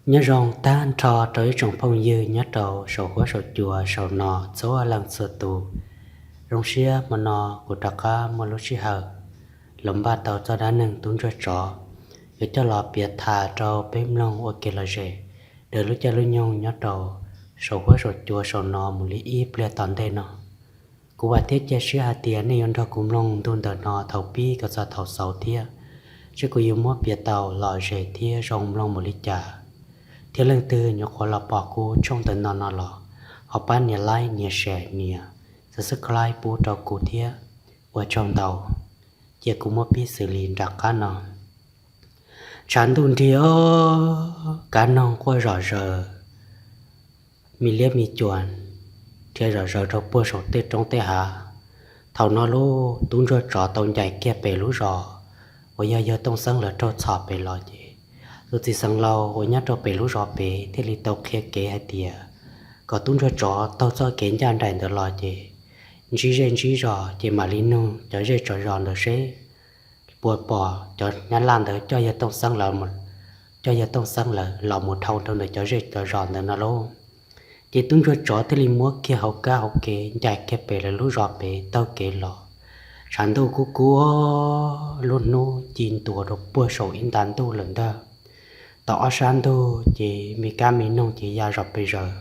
nhớ rong tan trò tới trong phong dư nhớ đầu sầu quá sầu chùa sầu nọ số lần sơ tù rong xia mà nọ của trà ca mà lúc xí hờ lồng ba tàu cho đá nâng tuấn cho trọ để cho lọ biệt thà trâu bếm lông ok là rể để lúc cho lúc nhung nhớ đầu sầu quá sầu chùa sầu nọ một lý ít ple toàn đây nọ cụ bà thiết cho xí hà tiền này ăn thọ cũng lông tuấn đợt nọ thầu pi có sao thầu sầu thia chứ cụ yêu mua biệt tàu lọ rể thia rong lông một lý trà thế lần tư nhớ khó là bỏ cô trong tận nó lọ họ bán nhà lai nhà sẻ nhà sự sức lai bố trò cụ thế ở trong đầu chỉ cũng một biết xử lý đặc cá nó chán đun thì cá non qua rõ rờ mi liếc mi chuồn thì rõ rờ trong bữa sổ tết trong tết hà thầu nó lô tuôn rồi trọ tàu chạy kia bể lú rò ở giờ tông sáng là trâu chọp bể lò gì rồi thì sáng lâu hồi nhát trâu bể lú rò bể thì li tàu kia kế hai tiề có tuôn rồi trọ tàu cho kiến gian đàn được lò gì chỉ rò chỉ mà li nung cho dễ trọ rò được xế bùa bò cho nhát lan được cho giờ tông sáng là một cho giờ tông sáng là lò một thau trong để cho dễ trọ rò được nó luôn chỉ tuôn rồi trọ thì li múa kia hậu cá hậu kế chạy kia bể là lú rò bể tàu kế lò sản đâu cú luôn nô chín tuổi rồi bữa sầu in tán tu lần đó tỏ sản đâu chỉ mi cá mi nông chỉ ra rồi bây giờ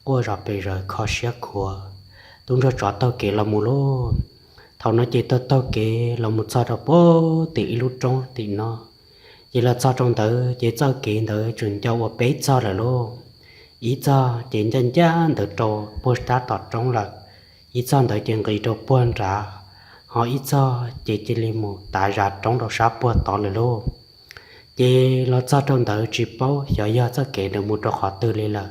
qua rồi bây giờ khó xé của đúng rồi chọn tao kể là mù lô thầu nó chỉ tao kể là một sao rồi bố tỷ lúc trong tỷ nó chỉ là sao trong tới chỉ sao kể tới chuyển cho một bé sao rồi lô ý cho chỉ chân chân từ trâu bố ta tọt trong là ý cho tới chuyện cái trâu buồn ra họ ít cho chỉ lên một tại ra trong đầu sáp bữa tỏ lời lô chỉ lo cho trong đời chỉ bao giờ cho kể được một trò họ tư lên là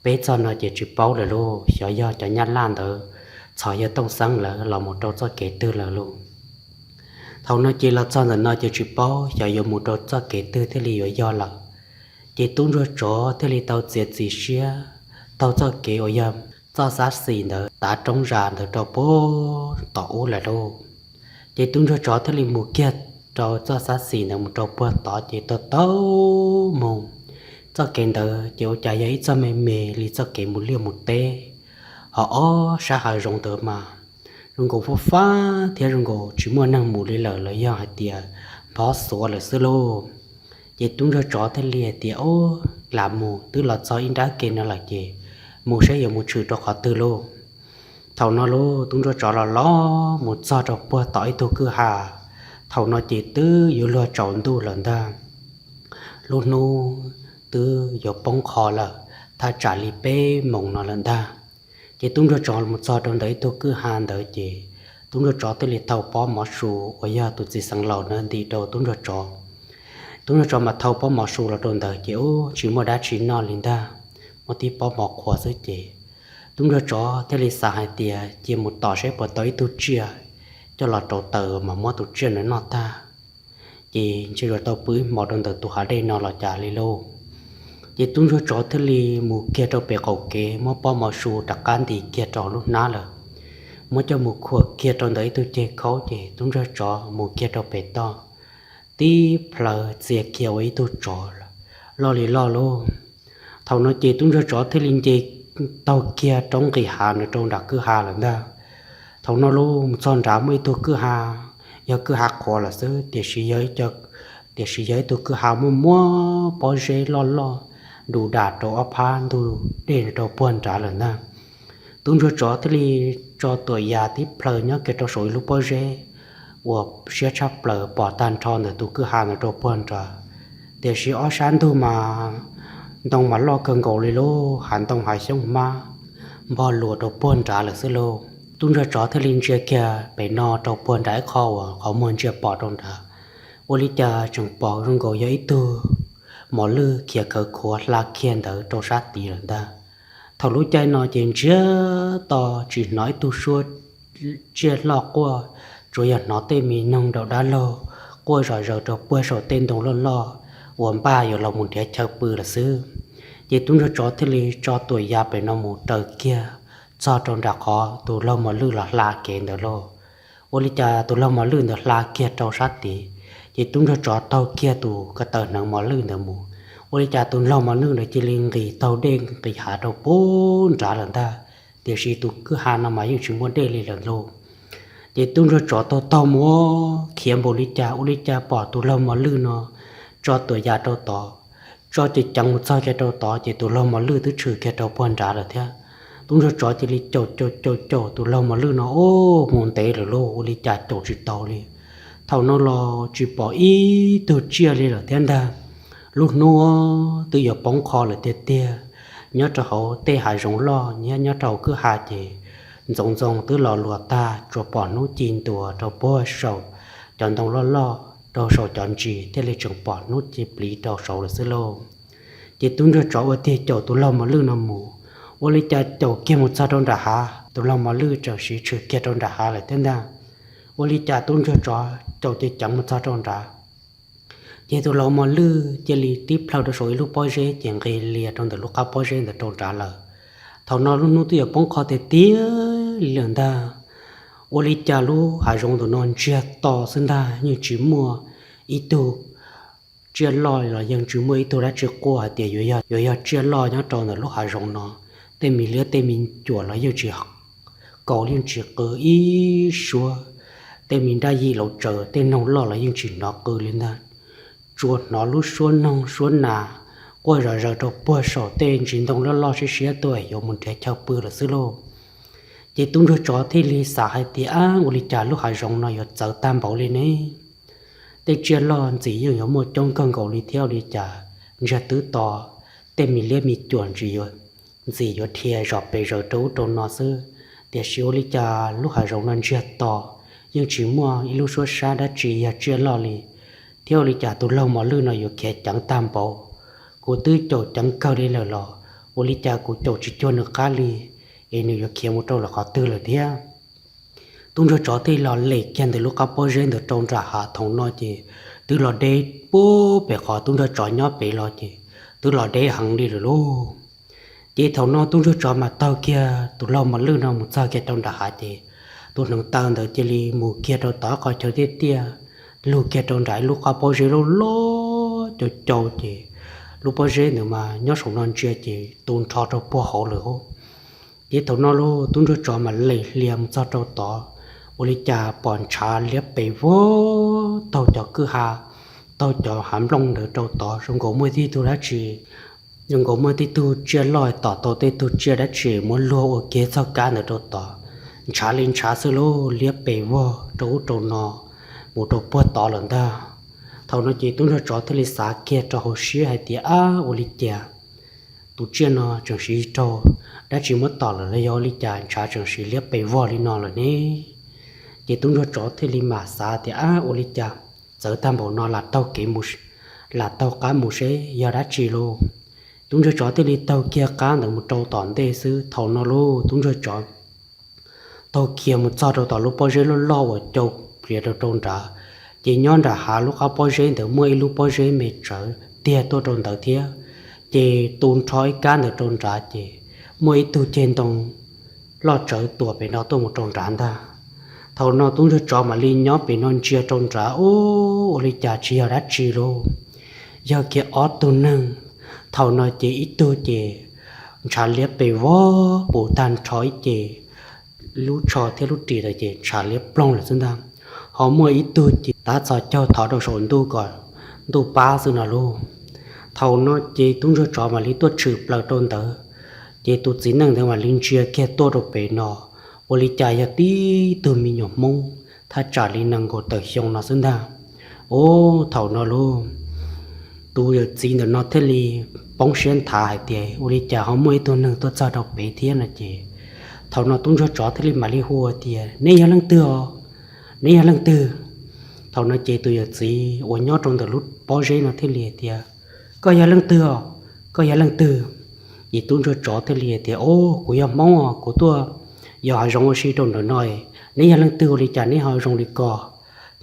bé cho nó chỉ bao lời lô giờ cho nhát lan được cho giờ tông sáng là một trò cho kể tư là luôn thầu nó chỉ là cho nó chỉ bao giờ một trò cho kể tư thế lý do là chỉ tung rồi chỗ thế lý tao diệt gì xia tao cho kể ở giờ cho giá xì nữa ta trông ra được cho bố tỏ là đâu chỉ tung cho chó thế li mù kia cho giá xì nữa một cho bố tỏ chỉ tao tao mù cho kén đó chỉ chạy giấy cho mẹ mẹ li cho kén một liều một tê họ sa hại rong tờ mà rong cổ phá phá thế rong cổ chỉ muốn năng mù li lờ lấy do hạt tiền phá số là sơ lô chỉ tung cho chó thế li tiền làm mù tức là cho in đá kén nó là gì một sẽ dùng một chữ cho họ từ lô thầu nó lô tung cho trò là lo một sao cho bữa tỏi tôi cứ hà thầu nó chỉ tư yêu lo chọn tu lần ta luôn nu tư yêu bông khó là ta trả li bê mong nó lần ta chỉ tung cho trò một sao trong đấy tôi cứ hà đợi chỉ tung cho trò tới liệt thầu bó mỏ sù ở giờ tôi chỉ sang lầu nên đi đâu tung cho trò mà thầu bó mỏ sù là trong đời chỉ một đá chỉ non lên ta một tí bỏ mọc khóa dưới chế đúng rồi cho thế là xài tiền chỉ một tỏ sẽ bỏ tới tu chia cho là trâu tờ mà mua tu chia nữa nó ta chỉ rồi tao bưởi một đồng tờ tu hạ đây nó là trả li lô chỉ đúng rồi cho thế là một kia trâu bè cầu kế mua bỏ mọc sù đặc can thì kia trâu lúc ná là mua cho một khóa kia trâu đấy tu chia khó chế đúng rồi cho một kia trâu bè to tí phở chia kia ấy tu trò lo li lo luôn thầu nó chỉ tung ra chỗ thế linh chỉ tàu kia trong cái hà nó trong đặc cứ hà lần đó thầu nó luôn son trả mấy tôi cứ hà giờ cứ hà khó là sứ để sử giới tôi cứ hà mua bỏ rễ lo đủ đạt đồ áp han đủ để đồ buồn trả lần đó tung ra chỗ thế li cho tuổi già tiếp lời nhớ cái trò sồi lúc bỏ rễ và sẽ chấp lời bỏ tan tròn để tôi cứ hà nó đồ buồn trả để sử ở sáng tôi mà đông mà lo cơn gỗ lì lô hàn đông hải sông ma bò lùa đầu buồn trả là sơ lô tung ra chó thế linh chia kia bể no đầu buồn đãi kho họ muốn chia bỏ trong đó ô lý cha chẳng bỏ trong gỗ giấy tư mỏ lư kia cờ khóa là kiên đỡ trâu sát tì lần ta thầu lũ chạy nó chuyện chia to chỉ nói tu suốt chia lọ qua rồi giờ nó tên mình nông đầu đá lô qua rồi đầu bữa sổ tên đồng lo uống ba giờ lòng một đĩa chờ bự là xứ chỉ tung ra chó thế li cho tuổi già về nó một trời kia cho trong đặc họ tụi lâu mà lư là la kẹn được lo ô li cha tụi lâu mà lư được la kia trâu sát tí chỉ tung ra chó tàu kia tụi cái tờ nắng mà lư được mù ôi cha tụi lâu mà nương để chỉ liền cái tàu đen cái hạ đầu bốn trả lần ta thì sĩ tụi cứ hà nó mà những chuyện muốn đê liền lần luôn thì tụi nó cho tàu tàu mua khiêm bồ ôi cha bỏ tụi lâu mà lư nó cho tụi già tàu tỏ cho chỉ chẳng một sao cái tàu tỏ thì tụi lâu mà lư tụi trừ cái tàu bốn trả rồi thế tụi nó cho thì đi chỗ tụi lâu mà lư nó ô muốn té rồi luôn ôi cha chỗ chỉ tàu đi thầu nó lo chỉ bỏ ý từ chia đi rồi thế ta lúc nó từ giờ bóng kho là tê tê nhớ cho họ tê hại rong lo nhớ trâu cứ hại chị rong từ lò lùa ta cho bỏ nó chín tuổi cho bơ sầu chọn tông lo cho sầu chọn gì thế là chọn bỏ nó chỉ bị cho sầu là xí lô chỉ tuân cho cháu ở thế cháu tụi lâu mà lư nằm mù ô lý cha cháu kia một sao trong đã hà tụi lâu mà lư cháu sĩ trừ kia trong đã hà là thế nào ô lý cha tuân cho cháu chỉ chẳng một sao trong đã chỉ tụi lâu mà lư chỉ li tiếp theo đó rồi lúc bao giờ chẳng cái lìa trong từ lúc cao bao giờ là trong trả lời thầu nó lúc nó tụi bóng khó thể tía liền ta ô lý cha lu hải rong tụi non chia to sinh ta như chỉ mua ít tu chia lòi là dân chỉ mua ít tu đã chia qua tiền rồi chia lòi nhá trong từ lúc hải rong nó tên mình lứa tên mình chùa là yêu chỉ học cầu liên chỉ cờ ý xua tên mình đã gì lâu chờ tên nông lo là những chỉ nó cờ lên ta chuột nó lúc xuân nông xuân nà quay rồi đâu bữa sổ tên chính đồng lo xí tuổi yêu muốn trẻ cháu bữa là xứ lô chỉ tung cho chó thì li xả hai tí ngồi li trả lúc hải rong nó yêu giờ tam bảo lên ấy tên chia lo chỉ yêu một trong con cầu li theo li trả giờ tứ tỏ tên mình liếc mình chuẩn gì yêu thiệt rồi bây giờ trâu trâu nó xứ để xíu li trả lúc hải rong nó chia tỏ nhưng chỉ mua ít lúc số xa đã chỉ chia lo li theo lý trả tụi lâu mà lư nó yêu kẹt chẳng tam bảo cô tư chỗ chẳng cao đi lờ lò ô lý trả cô chỗ chỉ cho được cá li em yêu kẹt một trâu là khó tư là thế tung cho chó thì lò lệ kẹn từ lúc cao bao giờ được trông ra hạ thống nó chỉ từ lò đê bố bể khó tung cho chó nhỏ bể lò chỉ từ lò đê hằng đi rồi luôn chỉ thống nó tung cho chó mà tao kia tụi lâu mà lư nó một sao kia trông ra hạ chỉ tụi nông tao được chỉ li mù kia đâu tao coi cho tiết tia lúc kia trong trại lúc cao bao giờ lo cho châu chị lúc bao giờ nữa mà nhớ sống non chia chị tôn cho bao hậu nữa chỉ thầu nó lo tôn cho mà lấy liềm cho trâu tỏ ô lý cha bọn trà liếp bể vô tàu cho cứ hà tàu cho hàm long được trâu tỏ xong có mới đi tôi đã chỉ nhưng có mới đi tôi chia lòi tỏ tàu tê tôi chia đã chỉ muốn lúa ở kia sau cá được trâu tỏ trà lên trà sơ lô liếp bể vô trâu nọ một đồ bớt to lần ta thầu nó chỉ tôi cho thế là xã kia cho hồ sơ hay tiệt ô lý cha tụi chuyện nó chẳng sĩ cho đã chỉ mất to là do lý cha trả chẳng sĩ liếc bề vò lý nó là nè chỉ tôi cho thế là mà xã tiệt ô lý cha giờ tam bộ nó là tàu kỹ mù là tàu cá mù sẽ giờ đã chỉ luôn tôi cho thế là tàu kia cá được một trâu tòn tê sư thầu nó luôn tôi cho tàu kia một sao trâu tòn lúc bao giờ nó lo ở châu việc đâu trông trả chỉ nhon ra hạ lúc áo bao giờ từ mỗi lúc bao giờ mệt trở tia tôi trông tới thế chỉ tuôn trói cá được trông trả chỉ mỗi tu trên tông lo trở tuổi bị nó tôi một trông trả ta thầu nó tôi cho mà li nhót bị non chia trông trả ô li trả chia đã chia luôn giờ kia ót tu nâng thầu nó chỉ ít tu chỉ trả liếp bị vó bộ tan trói chỉ lúc cho theo lúc trì là chỉ trả liếp plong là xứng đáng họ mua ít tu chỉ đã cho thọ đồ sồn tuก่อนtu ba xưa nào luôn thầu nó chỉ tung cho mà lý tuột trừ bờ tôn tớ chỉ tu chỉ năng thế mà linh chia kia tu đồ bể nọ ô lý chạy ya tí từ mình nhom mông tha trả lý năng của tờ xong nó xứng đáng ô thầu nó luôn tu giờ chỉ nó thế li bóng xuyên thả hay tiề ô lý chạy họ mua ít tu năng tu cho đồ bể thiên là chỉ thầu nó tung cho thế li mà li hùa tiề nên ya lăng tưa nên lần từ thầu nó chơi tôi gì ủa nhớ trong từ lúc bao giờ nó thế liệt thì có giờ lần từ vì tôi cho thế liệt thì ô của em mong của tôi giờ họ rong xí trong đó nói nên lần từ đi chả nên họ rong đi cò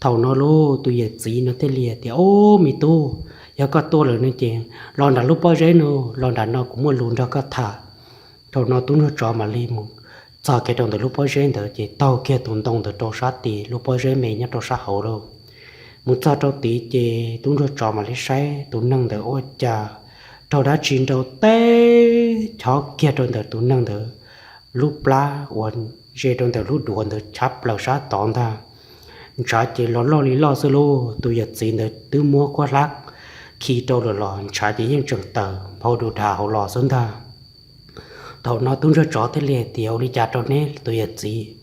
thầu nó lô tôi gì nó thế liệt thì ô mi tu giờ có tôi là nên chuyện lon đã lúc bao giờ nó lon đã nó cũng muốn luôn ra có thả thầu nó tôi cho mà li một sau cái trong từ lúc bao giờ đó chỉ tàu kia tụi đông từ trâu sát tì lúc bao giờ mình nhớ trâu sát hậu đâu muốn sao trâu tì chỉ tụi nó cho mà lấy say tụi nâng từ ôi cha trâu đã chín trâu té cho kia trâu đỡ tụ năng đỡ lúc lá quần dê trâu đỡ lúc đuổi đỡ chắp lầu sát tòn ta trả chỉ lo lý lo sơ lô tụi giật gì đỡ tứ mua qua lắc khi trâu đỡ lò trả chỉ những trường tờ hậu đồ thả hậu lò xuống ta thầu nó tung ra chó thế liệt thì hậu lý trả trâu nè tụi giật gì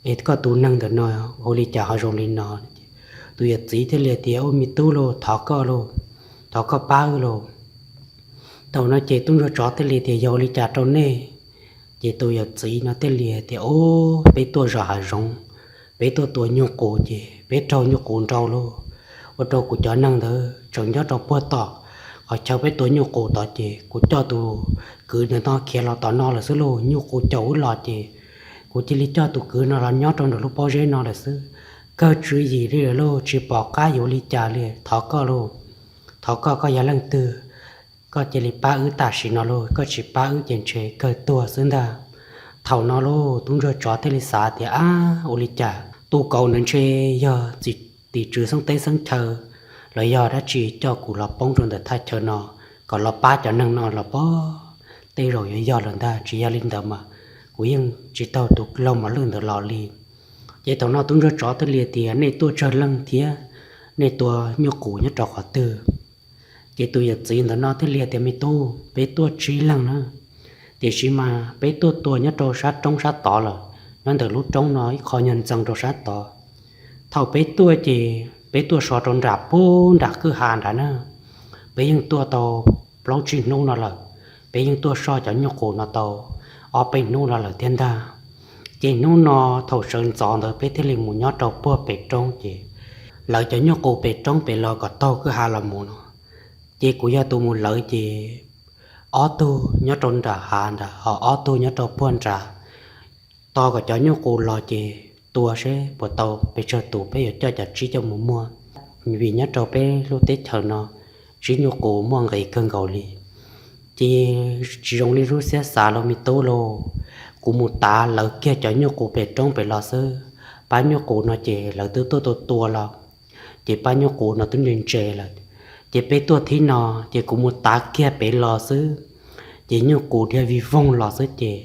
ít có tụ năng đỡ nói hậu lý trả họ rong lên nó tụi giật gì thế liệt thì hậu mi tu lô thọ có ba lô tàu nó chỉ tung ra chó thế liệt thì hậu lý trả trâu nè chỉ tụi giật gì nó thế liệt thì ô bé tua rõ rong bé tua nhục cổ chị bé trâu nhục cổ trâu luôn ở trâu của chó năng thơ chẳng nhớ trâu bơ tỏ ở cháu bé tua nhục cổ tỏ chị của cho tụ cứ nó kia là tỏ nó là xứ lô nhục cổ cháu lọ chị của chỉ lý cho tụ cứ nó là nhớ trong được lúc bao giờ nó là xứ cơ chữ gì đi rồi lô chỉ bỏ cá vô lý trà liền thọ cơ có giá lăng tư có chỉ lý ba ứ tả xí nó lô có chỉ ba ứ chèn chế cơ tua xứng ta thầu nó lô tung ra chó thế lý xá thì ô lý trà tu cầu nên chơi giờ chỉ tỷ trừ sang tây sang chờ lời giờ đã chỉ cho cụ lọ bông trong để thay chờ nó còn lọ ba cho năng nó là bó tây rồi giờ lần ta chỉ giờ linh đầm mà cụ yên chỉ tàu tục lâu mà lưng được lọ li vậy tàu nó tung ra chó thế liệt thì này tua chờ lăng thía này tua nhô cụ nhớ trò khó từ vậy tôi giờ chỉ nó thế liệt thì mới tu bé tua trí lăng nữa thì chỉ mà bé tua nhớ trò sát trong sát tỏ là nên từ lúc trong nói khó nhận rằng trò sát tỏ thầu bé tua sò tròn rạp bốn đã cứ hàn đã nè bé những tua tàu lâu chuyện nô nó là bé những tua sò cho nhóc cổ nó tàu ở bên nô nó là thiên đa chỉ nô nó thầu sơn giòn rồi bé thế liền muốn nhóc trâu bua bé trong chỉ lợi cho nhóc cổ bé trong bé lò có tàu cứ hà là muốn chỉ của gia tu muốn lợi chỉ ở tu nhóc tròn đã hàn đã ở tu nhóc trâu buôn ra to có cho nhóc cổ lò chỉ tua sẽ bộ tàu bây giờ tụ bây giờ cho chặt chỉ cho mua vì nhớ trâu bé lúc tết thở nó chỉ nhóc cổ mua ngày cơn gạo li chỉ dùng li rút xe xả lo mi tô lô cụ một ta lỡ kia cho nhóc cổ bé trong bé lò sơ ba nhóc cổ nó chỉ lỡ từ tua lò chỉ ba nhóc cổ nó tính nhìn chè là chỉ bé tua thì nó chỉ cụ một ta kia bé lò sơ chỉ nhóc cổ theo vì vong lò sơ chè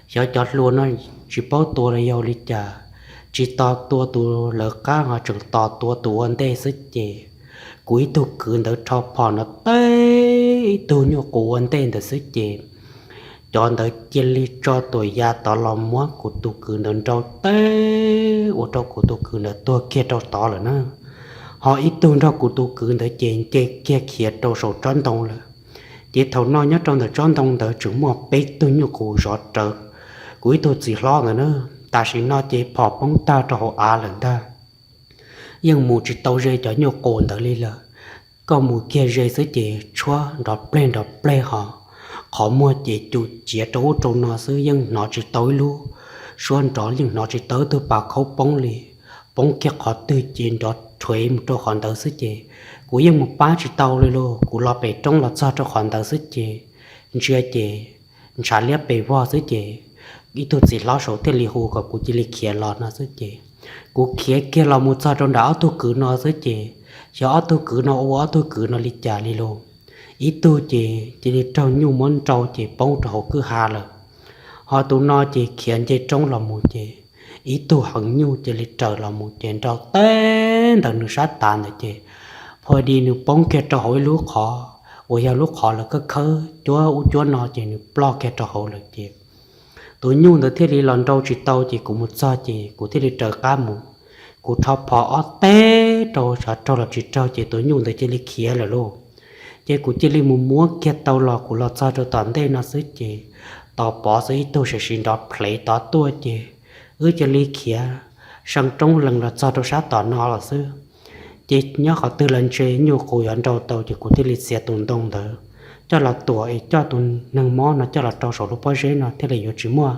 cho luôn nó chỉ bao tua là giàu li chả chỉ to tua tu lỡ cá họ chừng to tua anh tê sức chè cuối tu cứ đỡ cho phò nó tê tu nhô cụ anh tê đỡ sức chè chọn đỡ chia ly cho tuổi già tỏ lòng múa của tu cứ đỡ cho tê của cho của tu cứ đỡ tua kia cho tỏ rồi nữa họ ít tu cho của tu cứ đỡ chè kia kia cho sầu tròn tông rồi chỉ thầu nói nhớ trong đỡ tròn tông đỡ chừng một bé tu nhô cụ rõ trợ cuối tu chỉ lo rồi nữa ta chỉ nói chỉ bỏ bóng ta cho họ lần ta nhưng mù chỉ tàu rơi cho nhiều cồn tới đi là có mù kia rơi dưới chỉ chúa đọt play họ mua chỉ chủ chỉ trâu trâu nó xứ nhưng nó chỉ tối luôn xuân trọ nhưng nó chỉ tới từ bà khâu bóng lì bóng kia họ từ trên đọt thuế một trâu hoàn tới xứ chỉ của nhưng một ba chỉ tàu lên luôn của lo bể trong là sao cho hoàn tới xứ chỉ chưa chỉ trả liếp bể vo xứ chỉ ít tôi chỉ lo số tiền lì hồ của cô chỉ lì kia lo nó xứ chị cô kia là một sao trong đó tôi cứ nó xứ chị cho tôi cứ nó tôi cứ nó lì trả lì luôn ít tôi chỉ đi trâu nhu món trâu chị bông trâu cứ hà là họ tôi nói chị khiến chị trong lòng một chị ít tôi hận nhu chị lì trời là một chuyện trâu tên tận nước sát tàn rồi chị thôi đi nước bông kia trâu hỏi lúc họ ôi giờ lúc họ là cái khơ chúa nó chị nước lo kia trâu hỏi là chị tôi nhung tới thế đi lần đầu chỉ tàu chỉ của một sao chỉ của thế đi chờ cá mù của thọ phò té trâu sợ trâu là chỉ trâu chỉ tôi nhung tới chỉ đi kia là luôn chỉ của chỉ đi mua kia tàu lò của lò sao cho toàn đây nó xứ chỉ tàu bỏ xứ tôi sẽ xin đọt play tàu tua chỉ chỉ đi kia sang trong lần là sao cho sát toàn nó là xứ chỉ nhớ họ từ lần chơi nhiều cổ ăn trâu tàu chỉ của thế đi xe tùng đông đó cho là tuổi cho tụi nâng món nó cho là trâu sổ lúc bao giờ nó thế là yếu chỉ mua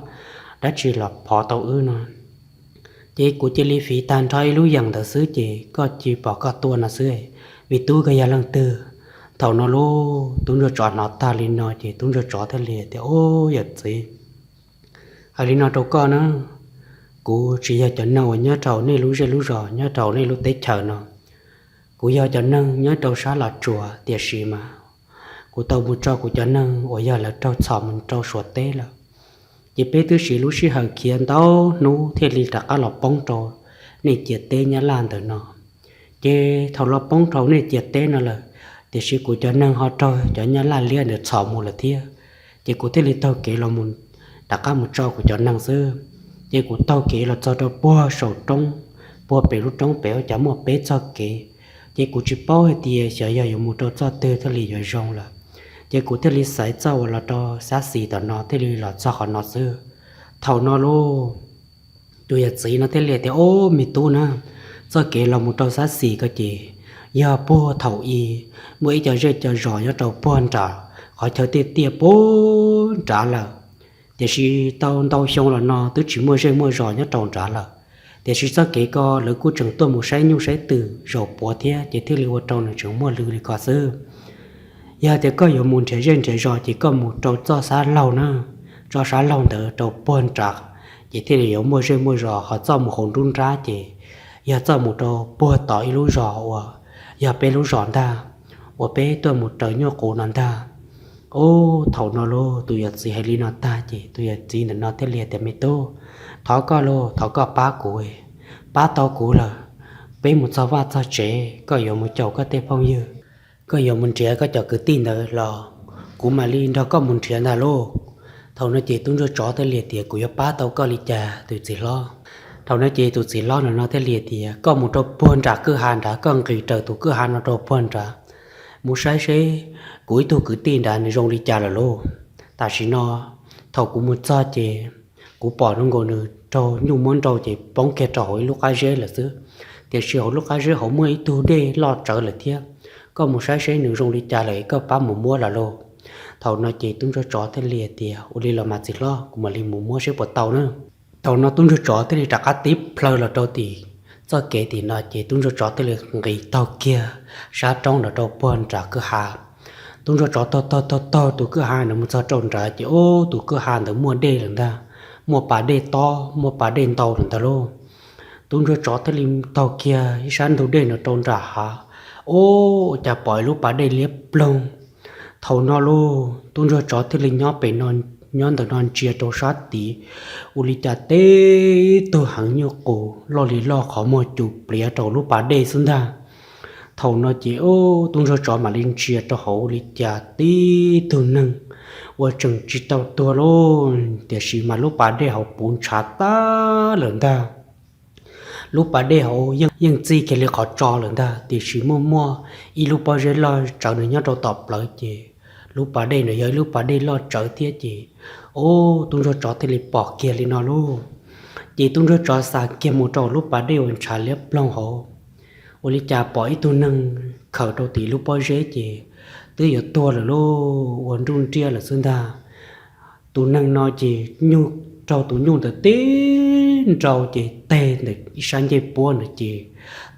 đã chỉ là bỏ tàu ư nó chỉ của chỉ lý phí tàn thay lú dần thở xứ chỉ có chỉ bỏ cả tua nó xứ vì tôi cái nhà lăng tư thầu nó lô tôi được chọn nó ta lên nó chỉ tôi được chọn thế liền thì ô giật gì hay lên nó trâu con nó của chỉ giờ chọn nào nhớ trâu này lú rò nhớ trâu này lú tết chờ nó của giờ chọn nâng nhớ trâu xá là chùa tiệt sĩ mà cụ tàu một trâu cụ cho nâng ở giờ là trâu sò mình trâu sọt té là chỉ biết thứ gì lúc xí hở khiến tao nú thì lì đặt cái lọ bông trâu này chết té nhá lan từ nó chỉ thầu lọ bông trâu này chết té nó là thì xí cụ cho nâng họ trâu cho nhá lan liền được sò một là thia chỉ cụ thì lì tao kể là một đặt cái một trâu cụ cho nâng xưa chỉ cụ tao kể là cho trâu bua sầu trông bua bể lúc trông béo chả một bé cho kể chỉ cụ chỉ bao hết tiền sợ giờ dùng một trâu cho tư thì lì rồi rong là chỉ cụ thế lý sai cho là cho xã sĩ tao nó thế lý là cho họ nó xưa thầu nó lô tôi giờ chỉ nó thế lý thì ô mi tu na cho kể là một trâu xã sĩ cái gì giờ bố thầu y mỗi giờ rơi giờ rõ giờ trâu buồn trả khỏi chờ tiệt bố trả là thì khi tao xong là nó tôi chỉ mua rơi mua rõ nhớ trâu trả là thì khi cho kể co lỡ cô chẳng tôi một sai nhung sai từ rồi bỏ thế chỉ thế lý trâu nó chẳng mua lừa đi cả xưa giờ thì có nhiều muốn trẻ riêng trẻ rồi chỉ có một trâu cho xa lâu nữa cho xa lâu nữa trâu buồn trả chỉ thì liệu mua riêng mua rõ họ cho một hồn run ra chỉ giờ cho một trâu buồn tỏi lú rõ giờ bé lú rõ ta và bé tôi một trâu nhỏ cổ nó ta ô thầu nó lô tôi giờ gì hay li nó ta chỉ tôi giờ gì nó thế liệt thì mấy tô tháo có lô tháo có ba cùi ba tao cùi là bé một sao vắt sao trẻ có nhiều một chậu có tê phong như có nhiều mình trẻ có cho cứ tin được là cú mà linh đó có mình trẻ nào lô thầu nó chỉ tung cho chó tới liệt thì của ba tao có li trà từ chỉ lo thầu nó chỉ từ chỉ lo nó tới liệt thì có một trâu buồn trả cứ hàng đã có người trời tụ cứ hàng nó trâu buồn trả một sai sẽ cuối tôi cứ tin đã nên rong li trà là lô ta chỉ nó thầu cũng một sao chỉ cú bỏ nó ngồi nữa trâu nhung muốn trâu chỉ bóng kẹt trâu lúc ai dễ là xứ thì chiều lúc ai dễ họ mới tu để lo trở lại thiệt có một sai sẽ nữ rong đi trả lại có ba mùa mua là lô thầu nó chỉ tung cho chó thế liệt thì ô đi là mặt gì lo cũng mà đi mùa mua sẽ bỏ tàu nữa tàu nó tung cho chó thế thì trả cá tiếp plơ là trâu thì do kể thì nó chỉ tung cho chó thế là nghỉ tàu kia sát trong là trâu buồn trả cứ hà tung cho chó to tụ cứ hà nó muốn cho trâu trả chỉ ô tụ cứ hà nó mua đê lần ta mua bà đê to mua bà đê tàu lần ta lô tung cho chó thế là tàu kia sáng tụ đê nó trâu trả hà ô chả bỏ lúc bà đây liếp lông thầu nó lô tuôn cho chó thì linh nhó bể non nhón từ non chia trâu sát tí u li chả tê tôi hẳn như cổ lo lý lo khó một chụp bìa trâu lúc bà đây xuống ra thầu nó chỉ ô tuôn cho chó mà linh chia cho hậu li chả tí tôi nâng và chừng chỉ tao tua luôn để xí mà lúc bà đây học bốn chả ta lớn ta lúc bà đây họ nhưng gì cái việc họ cho lần ta thì chỉ mua y lúc bà đây lo trở nên nhớ đâu tập lại chị lúc bà đây nữa giờ lúc bà đây lo trở tiếc chị ô tung cho trò thì lại bỏ kia lên nó luôn chị tung cho trò xa kia một trò lúc bà đây còn trả liếp long hồ ô lý cha bỏ ít tu nâng khởi đầu tí lúc bà dễ chị tới giờ tua là luôn còn run chia là xương ta tu nâng nói chị nhu trâu tụ nhung từ tin trâu chị tê được sáng chơi buồn được chị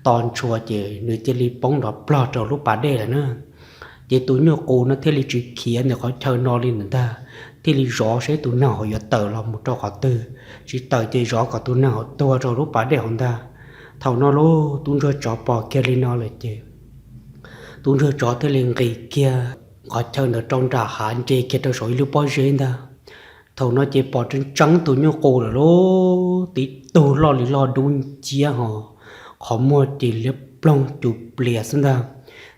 toàn chùa chị người chơi li bóng đó plot trâu lúc bà đây là nữa chị tụ nhung cô nó thế li chỉ kia nó có chơi nó lên người ta thế li rõ sẽ tụ nào giờ tờ là một trâu họ tư chỉ tờ chơi rõ cả tụ nào tua trâu lúc bà đây không ta thầu nó lô tụ cho chó bò kia lên nó là chị tụ cho chó thế liền gầy kia có chơi nó trong trà hạn chơi kia trâu sỏi lúc bao giờ ta thầu nó chỉ bỏ trên trắng tụi nhau cổ rồi lô tí tù lo lì lo đun chia họ khó mua chỉ liếp plong chụp lìa xuống ra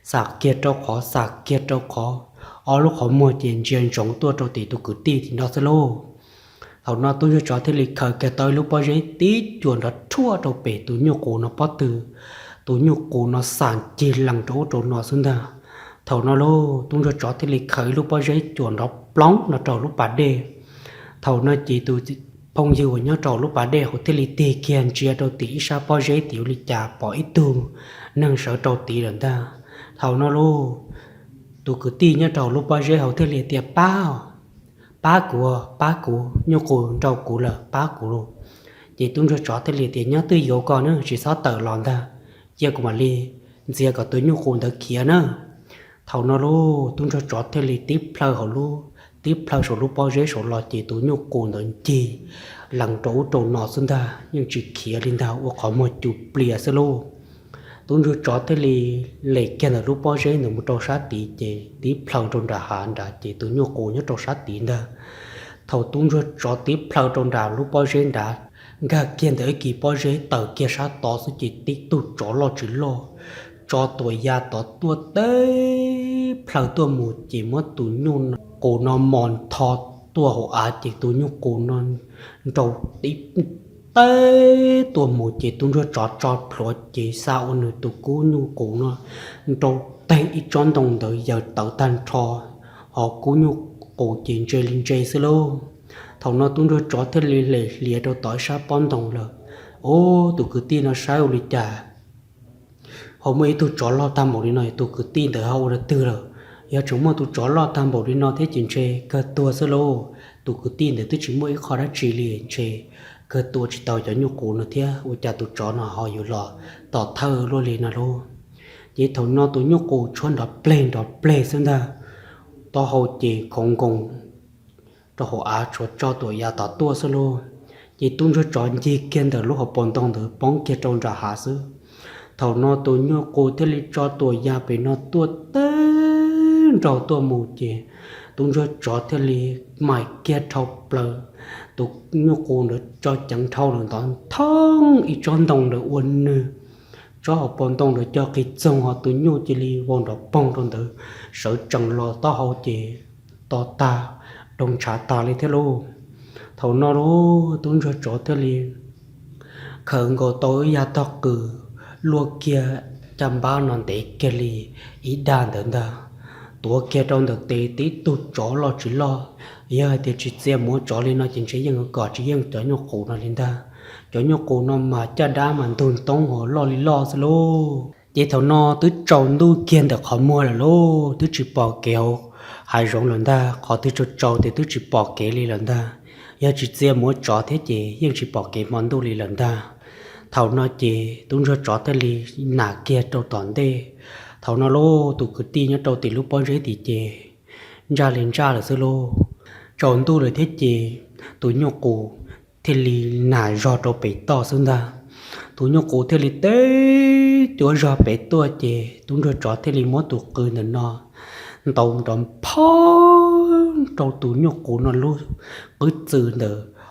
sạc kia trâu khó sạc kia trâu khó ở lúc khó mua tiền chuyện chống tua trâu tí tụ cứ tí thì nó sẽ lô thầu nó tôi cho thế lịch khởi kể tới lúc bao giờ tí chuồn nó thua trâu bể tụi nhau cổ nó bắt từ tụi nhau cổ nó sản chỉ lằng trâu nó xuống ra thầu nó lô tôi cho thế lịch khởi lúc bao giờ chuồn nó plong nó trâu lúc bà đề thầu nó chỉ tụ phong dư của nhớ trò lúc bà đây họ thế li tê kiên chia trâu tỷ sa bao giấy tiểu li trà bỏ ít tu nâng sợ trâu tỷ lần ta thầu nó lô tụ cứ ti nhớ trò lúc bao giấy họ thế li tiệp ba của nhớ cổ trâu của là ba của luôn chỉ tung cho trò thế li tiệp nhớ tư yếu còn nữa chỉ sáu tờ lòn ta giờ của mà li giờ có tới nhớ cổ tới kia nữa thầu nó lô tung cho trò thế li tiếp phơi họ luôn tiếp theo số lúc bao giờ số lọ chỉ tụi nhục cồn đến chi lằng trấu trâu nọ xuống ta nhưng chỉ kia lên thao và có một chút bìa sơ lô tôi rồi cho thế li lệ kia là lúc bao giờ nữa một trâu sát tí phẳng trong đà hạn đã chỉ tôi nhô cổ nhớ trâu sát tí đó thầu tôi rồi cho tí phẳng trong đà lúc bao giờ đã gà kia để kỳ bao giờ tờ kia sát to số chỉ tí tôi cho lo chỉ lo cho tuổi già to tua tế phẳng tua một chỉ mất tôi nhô cổ nó mòn thọt tua hộ á chỉ tôi nhô cổ nó trâu tí tế tua một chỉ tôi rồi cho pro chỉ sao nữa tôi cố nhu cổ nó trâu tế ít chọn đồng đợi giờ tạo tan cho họ cố nhu cổ chỉ chơi linh chơi solo thằng nó tôi rồi cho thế lìa đâu tỏi sa bón đồng rồi ô tôi cứ tin nó sai rồi chả họ mới tôi cho lo tam bộ đi này tôi cứ tin từ hậu là từ rồi giờ chúng mà tôi cho lo tam bộ đi nó thế chuyện chơi cơ tua solo tôi cứ tin để tôi chỉ mỗi khó đã chỉ liền chơi cơ tua chỉ tao cho nhu cổ nó thế ôi cha tôi cho nó họอยู่lọ tỏ thơ luôn liền là luôn vậy thằng nó tôi nhu cổ chọn đó play xem ra tao hậu chỉ không cùng cho họ á cho tuổi già tao tua solo vậy tôi cho chọn gì kiên từ lúc họ bón tông từ bón kia trong ra hạ sư thầu nó tôi nhớ cô thế li cho tuổi già bị nó tua tên rồi tua mù chè tôi cho thế li mày kia thâu plơ tôi nhớ cô nữa cho chẳng thâu được tao thông ít chọn đồng được uốn nữa cho họ bón tông được cho cái trông họ tôi nhớ chỉ li vòng đó bong trong từ sợ chẳng lo tao hậu chè tao ta đồng trả ta lên thế luôn thầu nó đó tôi cho thế li khẩn go tối ya to cử lúa kia chăm bao non để kia li ý đàn đến đó tua kia trong được tí tụt chó lo chỉ lo giờ thì chỉ xem muốn chó lên nó chỉ sẽ những cái chỉ những chó nhóc cổ nó lên đó chó nhóc cổ nó mà cha đá mà tồn tông họ lo lô vậy thầu nó tứ tròn đu kia được họ mua là lô tứ chỉ bỏ kéo hai rong lần đó họ tứ cho trâu thì tứ chỉ bỏ kéo đi lần đó giờ chỉ xem muốn chó thế chị nhưng chỉ bỏ kéo món đu đi lần đó thầu nó chỉ tung cho chó tới li nà kia trâu toàn đê thầu nó lô tụ cứ ti nhá trâu tỷ lúc bao giờ thì chè ra liền ra là sơ lô tròn tu rồi thế chè tụ nhóc cổ thế li nà do trâu bị to xương ra tụ nhóc cổ thế li té chỗ do bị to chè tung cho chó thế li mót tụ cười nè nó tàu tròn phó trâu tụ nhóc cổ nó lô cứ từ nè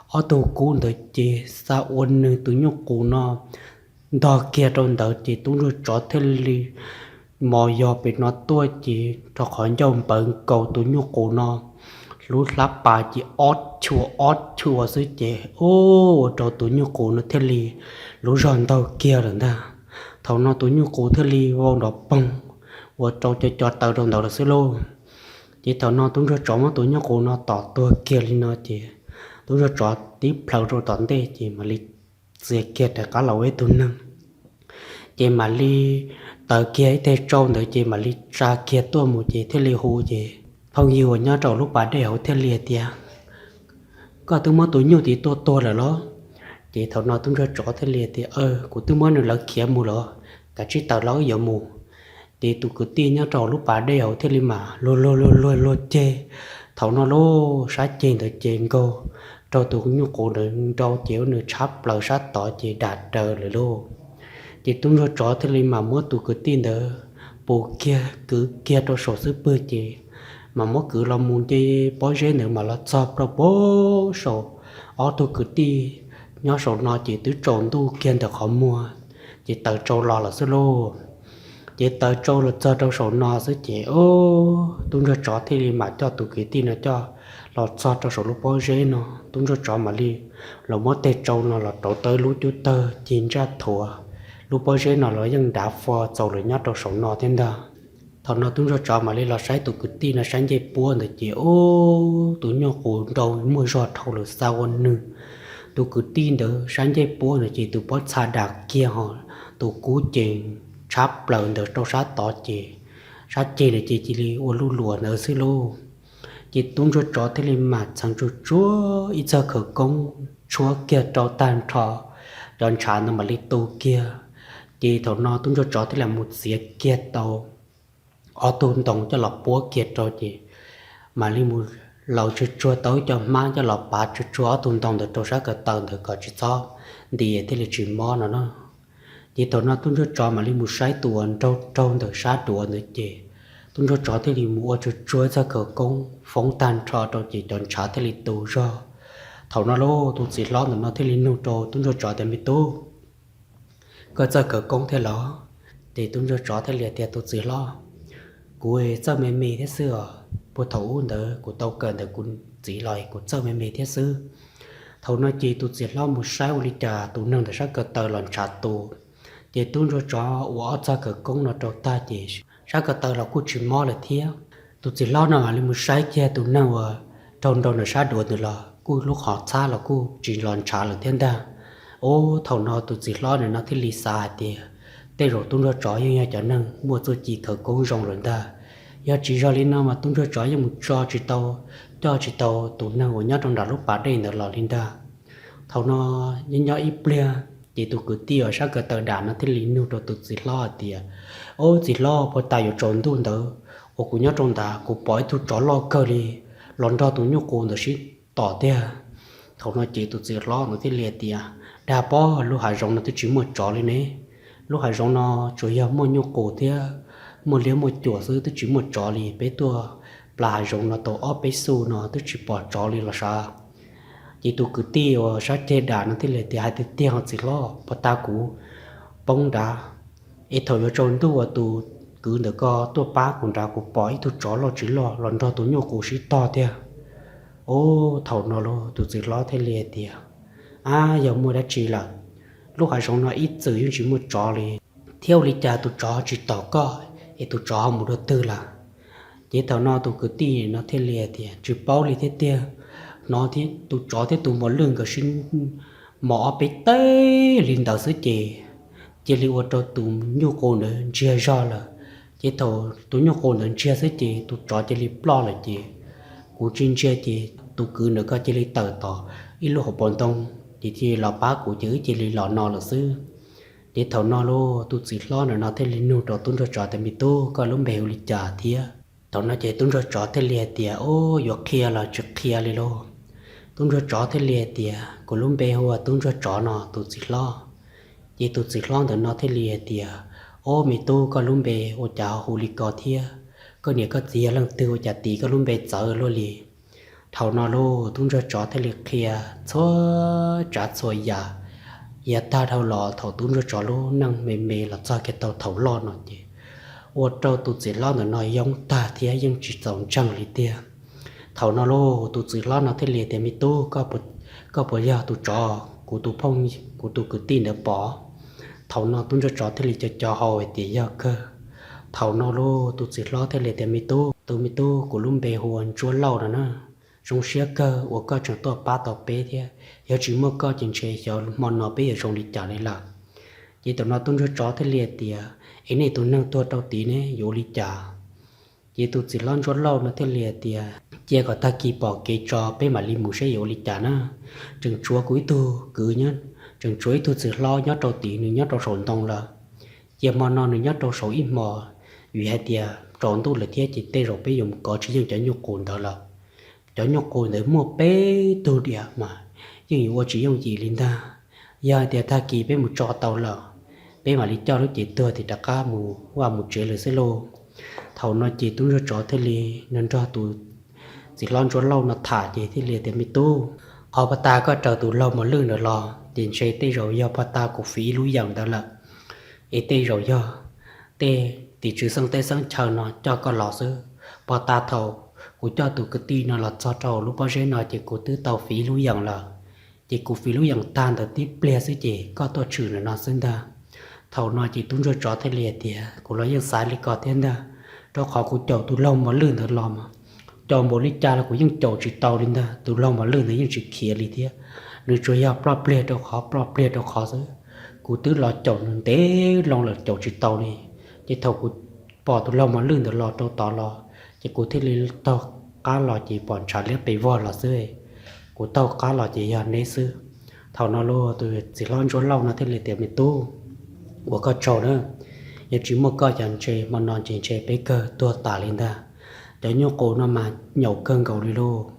ở tụ cổ nè chè sao ôn nè tụ nhóc cổ nó đó kia trong đó chỉ tung rồi cho thế li mò do bị nó tua chỉ cho khỏi dòng bận cầu tụ nhóc cổ nó lúc lắp bà chỉ ót chua xứ chế ô cho tụ nhóc cổ nó thế li lúc giòn tàu kia rồi ta thầu nó tụ nhóc cổ thế li vô đó bông và cho tàu trong đó là xứ lô chỉ thầu nó tung rồi cho mà tụ nhóc cổ nó tỏ tua kia lên nó chỉ tung rồi cho tí phao rồi tận đây chỉ mà li dễ kia để cá lẩu ấy tụ nâng chỉ mà li tờ kia ấy tê trâu nữa chỉ mà li ra kia tua một chỉ thế li hù chỉ phong nhiều nhá trâu lúc bà đeo thế li tia có tôi mới tuổi nhiều thì tôi là nó chỉ thầu nó tôi ra chỗ thế li thì của tôi mới là kia mù đó cả chỉ tờ nó giờ mù thì tôi cứ tin nhá trâu lúc bà đeo thế li mà lô chê thầu nó lô sát trên từ trên cô trâu tôi cũng như cổ được trâu chiếu nữa chắp lời sát tỏ chỉ đạt trời rồi lô chỉ tung ra chó thế li mà muốn tôi cứ tin đỡ bộ kia cứ kia cho sổ sức bơi chị mà muốn cứ làm muốn chơi bó dễ nữa mà là cho pro bố sổ ở tôi cứ đi nhớ sổ nó chỉ tứ trộn tu kia được họ mua chỉ tờ trâu lò là solo chỉ tờ trâu là cho trâu sổ nó sẽ chị ô tung ra chó thế li mà cho tôi cứ tin là cho lọt cho sổ lúc bó dễ nó tung ra chó mà li là muốn tê trâu nó là trâu tới lú chú tơ chín ra thua lúc bao giờ nó nói rằng đã phò giàu rồi nhát đầu sống nó thế đó thằng nó tụi nó cho mà lên là sai tụi cứ tin là sáng dây buồn rồi chị ô tụi nhỏ khổ đầu mua giọt thầu là sao anh nữ tụi cứ tin đó sáng dây buồn rồi chị tụi bắt xa đặc kia họ tụi cú chuyện chắp lợn được trong sát tỏ chị sát chị là chị đi ô lu lùa ở xí lô chị tụi nó cho thế lên mặt sang chúa ít giờ khởi công chúa kia trâu tan trò đòn trả nó mà lấy tô kia chị thầu nó tôi cho thế là một xía kia tàu ở tôn tổng cho lọc búa kia cho chị mà đi một lẩu chua tới cho mang cho lọc bát chua tôn tổng được cho sát cái tàu được có chỉ cho thì thế là chỉ mò nó chỉ tao nó tung cho trò mà linh một sai tuần trâu trâu được sát tuần được chị tung cho trò thì linh mua cho chuối ra cờ công phóng tan trò trâu chỉ chọn trả thì linh tù ra thầu nó lô tụi chỉ lo nó thì linh nô trâu tung cho trò thì bị tu có ra cờ công thế lo thì tung cho trò thì liệt thì tụi chỉ lo cuối cho mẹ mẹ thế xưa bộ thầu nữa của tao cần được cũng chỉ lại của cho mẹ mẹ thế xưa thầu nó chỉ tụi chỉ lo một sai u li trà tụi nâng để sát cờ tờ lòn trả tù chỉ tuôn cho ở ra cờ công nó trâu ta chỉ sát cờ tờ là cú chỉ mò là thiệt tụi chỉ lo nào lên một sai kia tụi nào trong đầu nó sát đuổi được là cú lúc họ xa là cú chỉ lòn trả là thiên đa ô thầu nó tụi chỉ lo này nó thì lì xa thì tê rồi tuôn cho như cho nâng mua tôi chỉ cờ công rong rồi ta giờ chỉ cho lên nào mà tuôn cho như một cho chỉ tàu tụi nào của nhau trong đó lúc bà đây nữa là lên ta thầu nó như nhau ít bia chỉ tụi cứ tiêu sao cái tờ đàn nó thì lính nuôi rồi tụi chỉ lo tiền ô chỉ lo bỏ tay vào trốn tuôn đó ô cũng nhớ trong ta cũng bỏ tụi chó lo cơ đi lon cho tụi nhóc cô nó xí tỏ tiền thầu nó chỉ tụi chỉ lo nó thì liệt tiền đa bỏ lúc hải rong nó thì chỉ một chó lên đấy lúc hải rong nó chủ yếu một nhóc cô thì một liếc một chuột thì chỉ một chó liền bé tua là rong nó tổ ốp bé su nó thì chỉ bỏ chó liền là sao chỉ tụ cứ tiêu sát chế đá nó thì lại thì hai cái tiêu họ chỉ lo bắt ta cũ bông đá ít thôi cho trốn tụ tụ cứ được co tụ ba cũng ra cũng bỏ tụ chó lo chỉ lo lần đó tụ nhau cũng chỉ to thế ô thầu nó lo tụ chỉ lo thế liền thì giờ mua đã chỉ là lúc hai sống nó ít sử dụng chỉ một chó liền theo lịch trả tụ chó chỉ tỏ co tụ chó một đôi tư là chỉ thầu nó tụ cứ tiêu nó thế liền thì chỉ bao liền thế tiêu nó thì tụi chó thì tụi một lưng cái xin mỏ bé té liền đầu sứ chị liệu cho tụi nhu cầu nữa chia ra là chị thầu tụi nhu cầu nữa chia sứ chị tụi chó chị li lo là chị cú chuyên chia chị tụi cứ nữa có chị li tờ tỏ ít lúc học bọn tông thì lò bá của chữ chị li lò nọ là sứ để thầu nọ lô tụi chỉ lo nữa nó thế li nụ cho tụi chó tại mi tu có lúc bèo li trả thía thầu nó chị tụi chó thế li tiệt ô giọt kia là trực kia li lô tung cho chó thế liệt tiệt của lúc bé hoa tung cho chó nó tụt xịt lo vậy tụt xịt lo thì nó thế liệt tiệt ô mày tu có lúc bé ô chào hồ lì cò thia có nhiều có gì lần tiêu chả tí có lúc bé sợ luôn lì thầu nó lô tung cho chó thế liệt kia xóa trả xóa giờ ta thầu lò thầu tung cho chó lô năng mềm là cho cái tàu thầu lo nó chứ ô trâu tụt xịt lo nó giống ta thia nhưng chỉ sống chẳng lì tiệt thầu nó lô tụi chỉ lo nó thế liệt thì mi tu có bỏ giờ tụi trò của tụi phong của tụi cứ tin được bỏ thầu nó tụi cho trò thế liệt cho hồi thì giờ cơ thầu nó lô tụi chỉ lo thế liệt thì mi tu của lùm bề huồn chúa lâu rồi nè trong xe cơ của cơ chẳng tôi ba tàu bé thế giờ chỉ mua cơ chỉnh xe cho món nó bé ở trong đi trả này là chỉ tụi nó tụi cho trò thế liệt thì ấy này tụi nâng tôi đầu tí này vô đi trả chỉ tụi chỉ lo chúa lâu nó thế liệt thì chia có ta kỳ bỏ cái trò bé mà li mù sẽ hiểu lịch trả na chừng chúa cuối tu cứ nhân chừng chuối tu sự lo nhớ trâu tí nữa nhớ trâu sồn tông là chia mò non nữa nhớ trâu sầu ít mò vì hai tia tròn tu là thiết chỉ tê rồi bé dùng có chỉ dùng cho nhục cồn đó là cho nhục cồn để mua bé tu địa mà nhưng nhiều chỉ dùng gì linh ta giờ tia ta kỳ bé một trò tàu là bé mà li cho nó chỉ tưa thì đã cá mù qua một chuyện là sẽ lô thầu nó chỉ tu cho trò thế li nên cho tụi chỉ lon cho lâu nó thả gì thì liền tiền mi tu họ bắt ta có chờ tụ lâu mà lương được lò tiền xe tê rồi do bắt ta cũng phí lúi dần đó là ấy tê rồi do tê thì chữ sang tê sang chờ nó cho con lò sư bắt ta thầu của cho tụ cái ti nó là cho trâu lúc bao giờ nó chỉ của tứ tàu phí lúi dần là chỉ của phí lúi dần tan từ tiếp ple sư chỉ có tổ trừ là nó sinh ra thầu nó chỉ tung cho chó thế liền thì của nóยังsai lịch có thiên ra cho họ của chậu tụ lâu mà lương được lò mà cho một lít cha là của những chỗ chỉ tàu lên ta từ lâu mà lương thấy những chỉ kia đi thế nếu cho ya problem đâu khó chứ cụ tứ lọ chỗ nên té lòng là chỗ chỉ tàu này chỉ thầu cụ bỏ từ lâu mà lương được lọ đâu tàu lọ chỉ cụ thiết lý tàu cá lọ chỉ bỏ trả liếc bị vò lọ xưa cụ tàu cá lọ chỉ ya nấy xưa thầu nó lô từ chỉ lo chỗ lâu nó thiết lý tiền mình tu của các chỗ nữa giờ chỉ một cái dàn chơi mà non chỉ chơi bé cơ tua tả lên ta để nhóc cô nó mà nhậu cơn cầu đi lô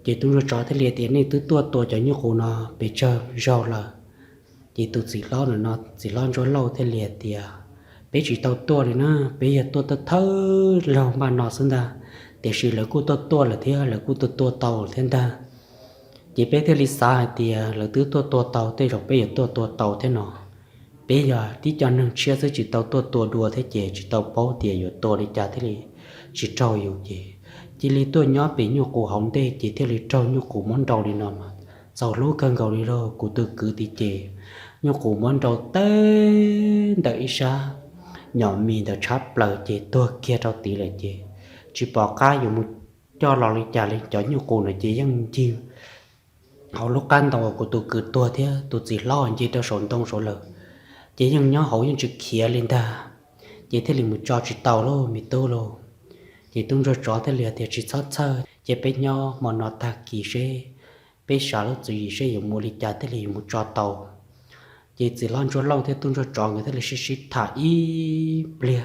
chỉ tôi cho thế liệt tiền này tôi tua cho nhóc cô nó bị chơi rau là chỉ tụt chỉ lo nữa nó chỉ lo cho lâu thế liệt tiệt bé chỉ tàu tua rồi nè bé giờ tua tao thơ lâu mà nó sinh ra để chỉ là cô tao tua là thế là cô tao tua tàu là thế ta chỉ bé thế lý xã thì là tứ tua tàu thế rồi bé giờ tua tàu thế nào bây giờ tí cho nên chia sẻ chỉ tàu tua đùa thế chỉ tàu bao tiền rồi tua đi trả thế li chỉ trâu yêu chỉ li tôi nhớ bị nhu cổ hỏng thế chỉ thế li trâu nhu cổ món đầu đi nọ mà sau lúc cơn gầu đi rồi cụ tự cứ tí chỉ nhu cổ món đầu tên đợi xa nhỏ mì đã chắp lời chỉ tôi kia trâu tí lại chỉ bỏ cá dùng một cho lò đi trả lên cho nhu cổ này chỉ dân chiêu họ lúc can tàu của tôi cứ tua thế tôi chỉ lo chỉ cho sổn tông sổ lợn chỉ những nhỏ hậu những chữ kia lên ta chỉ thấy liền một trò chỉ tàu lô mi tô lô chỉ tung ra trò thế liền thì chỉ sót sơ chỉ bên nhỏ mà nó ta kỳ xe bên sao nó chỉ xe dùng mua đi trả thế liền một trò tàu chỉ lo cho lâu thế tung ra trò người thế là xí thả ý bia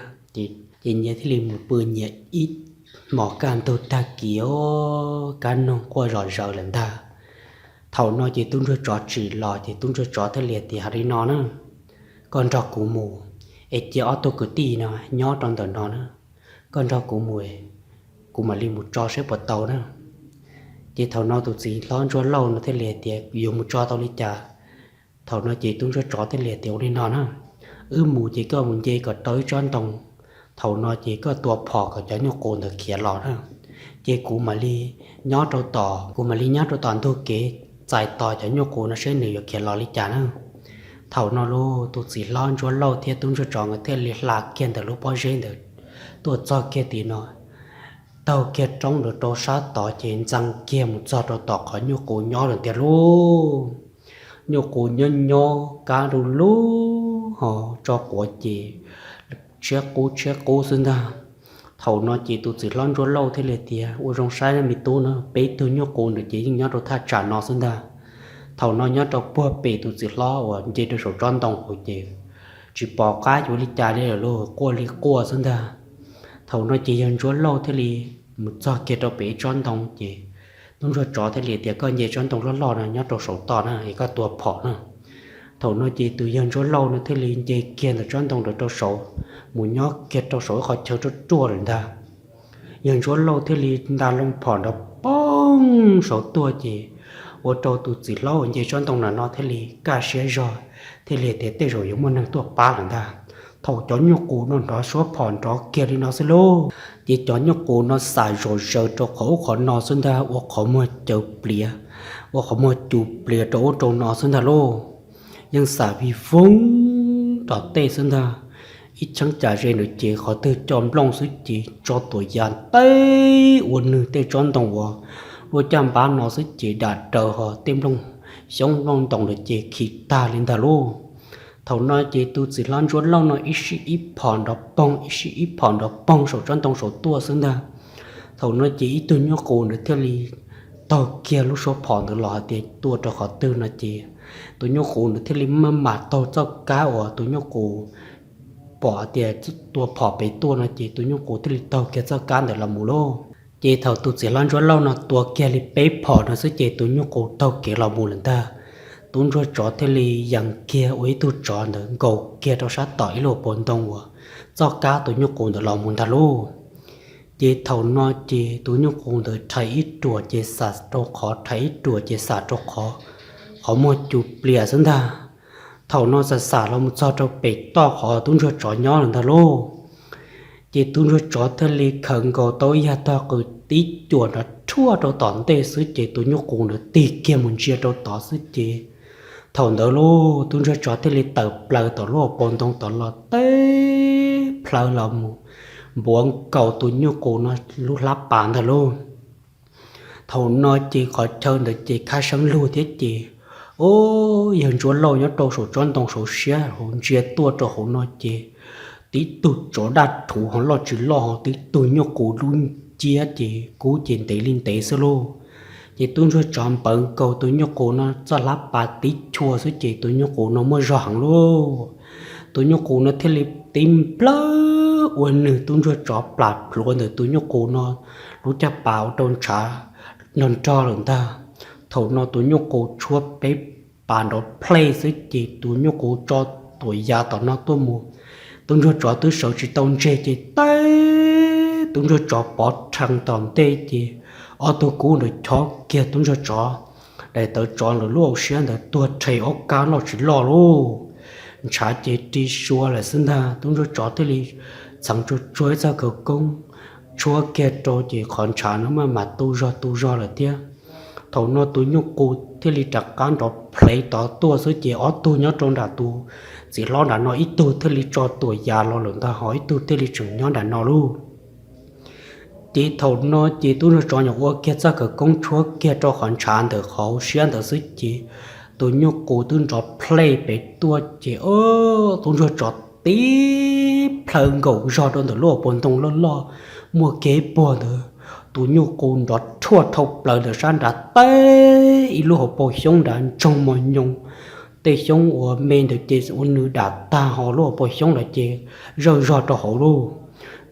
chỉ nhớ thế liền một bữa nhẹ ít mỏ can tôi ta kiểu can non qua rồi lần ta thầu nó chỉ tung ra trò chỉ lò chỉ tung ra trò thế liền thì hari nó nữa con trò cũ mù ấy chỉ ở tôi cứ tì nó nhó trong tờ nó nữa con trò cũ mù cũ mà liên một trò sẽ bật tàu nữa chỉ thầu nó tụt gì lo cho lâu nó thế liệt thì dùng một trò tàu đi trả thầu nó chỉ tung ra trò thế liệt tiểu đi nó nữa mù chỉ có một dây có tới tròn tông thầu nó chỉ có tua phò có cho nhau cồn được kia lọ nữa chỉ cũ mà li nhó trâu tỏ cũ mà li nhó trâu tỏ tôi kế giải tỏ cho nhau cồn nó sẽ nửa kia lọ đi trả nữa thầu nó lô tụt chỉ lon cho lâu thì tung cho tròn cái liệt lạc kiên từ lúc bao giờ được tụt cho kia tí nó tàu kia trong được trâu sát tỏ trên răng kia một giọt trâu tỏ có nhu cổ nhỏ được tiền luôn nhu cổ nhỏ cá đồ lú họ cho của chị chiếc cố sinh ra thầu nó chỉ tụt chỉ lon cho lâu thế liệt thì u trong sai là bị tu nó bé tu nhu cổ được chỉ nhỏ trâu tha trả nó sinh ra thầu nó nhớ cho bữa bể tụi chị lo và chỉ được số tròn đồng của chị chỉ bỏ cá chú đi trả đây là luôn qua xin ra thầu nó chỉ dành chúa lâu thế li một giờ kia cho bể tròn đồng chị đúng rồi chó thế li thì có nhiều tròn đồng lo này nhớ cho số to này thì có tua phỏ nữa thầu nó chỉ từ dành chúa lâu nữa thế li chị kia là tròn đồng được cho số muốn nhớ kia cho số khỏi chơi cho chua rồi ta dành chúa lâu thế li ta lông phỏ nó bông số tua chị ô tô tụt chỉ lâu như cho tông là nó thế li cả xe rồi thế li thế tê rồi giống một năng tua ba lần ta thầu chó nhục cũ nó đó số phòn đó kia đi nó sẽ lô chỉ chó nhục cũ nó xài rồi giờ cho khẩu khỏi nó sinh ra ô khẩu mà chụp lìa ô khẩu mà chụp lìa cho ô tô nó sinh ra lô nhưng xài vì vốn đó tê sinh ra ít chẳng trả ra được chỉ khỏi từ chọn long sức chỉ cho tuổi già tê uốn nửa tê chọn tông vào vô chăm ba nó sẽ chỉ đạt trở họ tim long sống long tổng được chỉ khi ta lên ta luôn thầu nói chỉ tu chỉ lan chuột long nó ít phòn đó bông ít phòn đó bông số tròn tổng số tua xứng ra thầu nói chỉ tu nhóc cổ được theo li tàu kia lúc số phòn được lọ thì tua cho họ tư nó chỉ tu nhóc cổ được theo li mà tàu cho cá ở tu nhóc cổ bỏ tiền tua phò bể tua nó chỉ tu nhóc cổ theo li tàu kia cho cá để làm mù lô chỉ thầu tụt chỉ lan cho lâu nó tua kia li bể phò nó sẽ chỉ tu nhóc cổ tàu kia làm mù lần ta tuôn rồi chó thế li yang kia ấy tu chó nữa gầu kia cho sát tỏi lô bốn tông của do cá tu nhóc cổ được làm mù ta lô chỉ thầu nó chỉ tu nhóc cổ được thấy chùa chỉ sạt cho khó thấy chùa chỉ sạt cho khó khó một chục lìa sinh ta thầu nó sạt là một sao cho bể to khó tuôn rồi chó nhỏ lần ta lô chỉ tuôn rồi chó thế li khẩn cầu tối ya ta cứ tí chùa nó chua cho tỏn tê sứ chỉ tu nhóc cổ được tí kia một chia cho tỏ sứ chỉ thầu đó lô tuôn ra chó thế li tập lờ tỏ lô bồn tông tỏ lọ tê phở lòng buông cầu tuôn nhóc cổ nó lúc lắp bàn thà lô thầu nó chỉ khỏi chơi được chỉ khai sáng lưu thế chỉ ô giờ chúa lâu nhớ trâu số tròn tông số xe hồn chia tua cho hồn nó chỉ tí tụt chỗ đặt thủ hồn lo chỉ lo tí tụi nhóc cổ luôn chia chỉ cú chuyện tế linh tế sơ lô chỉ tuôn rồi chọn bận cầu tuôn nhóc cổ nó cho lắp bà tí chua số chỉ tuôn nhóc cổ nó mới rạng luôn tuôn nhóc cổ nó thế li tim plơ uốn nửa tuôn rồi chọn bạc luôn rồi tuôn nhóc cổ nó lúc chả bảo trôn trả non cho người ta thầu nó tuôn nhóc cổ chua bé bàn đó play dưới chỉ tụi nhóc cụ cho tụi già tụi nó tôi mua tụi nó cho tụi sợ chỉ tông chê chỉ tay tụi nó cho bỏ thằng tòn tê chỉ ở tụi cũ rồi cho kia tụi nó cho để tụi cho là lúc xuyên để tụi thầy ốc cá nó chỉ lo luôn trả chỉ đi xua là xin tha tụi nó cho tới đi chẳng cho chuối ra cửa công chúa kia cho chỉ còn trả nó mà tu do là tiếc thầu nó tụi nhóc cụ thì li đặt cán đó play đó tua số chỉ ở tu nhớ trong đã tu chỉ lo đã nói ít tu thì li cho tuổi già lo lượng ta hỏi tu thì li chừng nhớ đã nói luôn chỉ thầu nó chỉ tu nó cho nhóc qua kia ra cái công chúa kia cho khoản trả được họ xuyên được số chỉ tụi nhóc cụ tu cho play bị tua chỉ tu cho tí phơi gấu do đó được lo bồn tông lo mua kế bò nữa tụi nhóc con đó thua thục lời được san đã té ilu họ bồi sống đã trong mọi nhung tê sống của mình được chế ôn nữ đã ta họ lo bồi sống là chế rồi cho họ luôn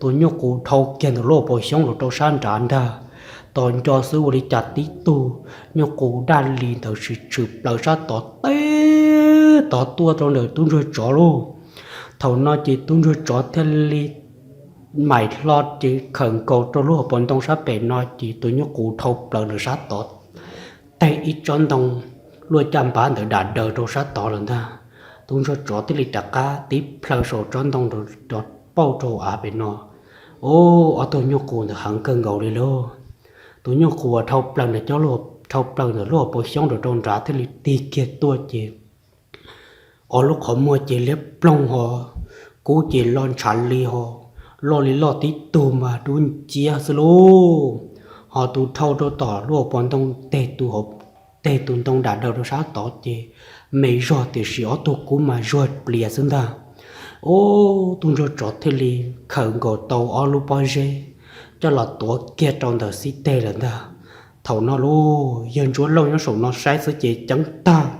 tụi nhóc con thâu kia được lo bồi sống được trong san đã ta toàn cho sư đi chặt tí tu nhóc con đan liền từ sự chụp lời ra tỏ té tỏ tua trong đời tụi rồi chó luôn thầu nó chỉ tụi rồi chó theo li mày lo chỉ khẩn cầu cho lúc bọn đông sát bể nói chỉ tôi nhớ cụ thâu lần được sát tốt tay ít chọn đông luôn chăm bán được đạt đời cho sát tốt lần ta tôi cho chỗ tới lịch đặc cá tiếp phơi sổ chọn đông được đọt bao trâu à bể nó ở tôi nhớ cụ được hẳn cơn gầu đi luôn tôi nhớ cụ thâu lần được cho lúc thâu lần được lúc bồi sống được trong trả tới lịch ti kia tua chị ở lúc họ mua chị lép plong họ cú chị lon chán li họ lo lý lo tí tù mà đun chia sơ lô họ tù thâu đô tỏ lô bọn tông tê tù hộp tê tù tông đã đầu đô sát tỏ chê mấy rõ thì sĩ ở tù cú mà rõ lìa xứng ta tù rõ trọ thế lì khẩn gồ tàu ở lô bao dê cho là tùa kia trong đời sĩ tê lần ta thầu nó lô dân chúa lâu nhá sổ nó sai sơ chê chẳng ta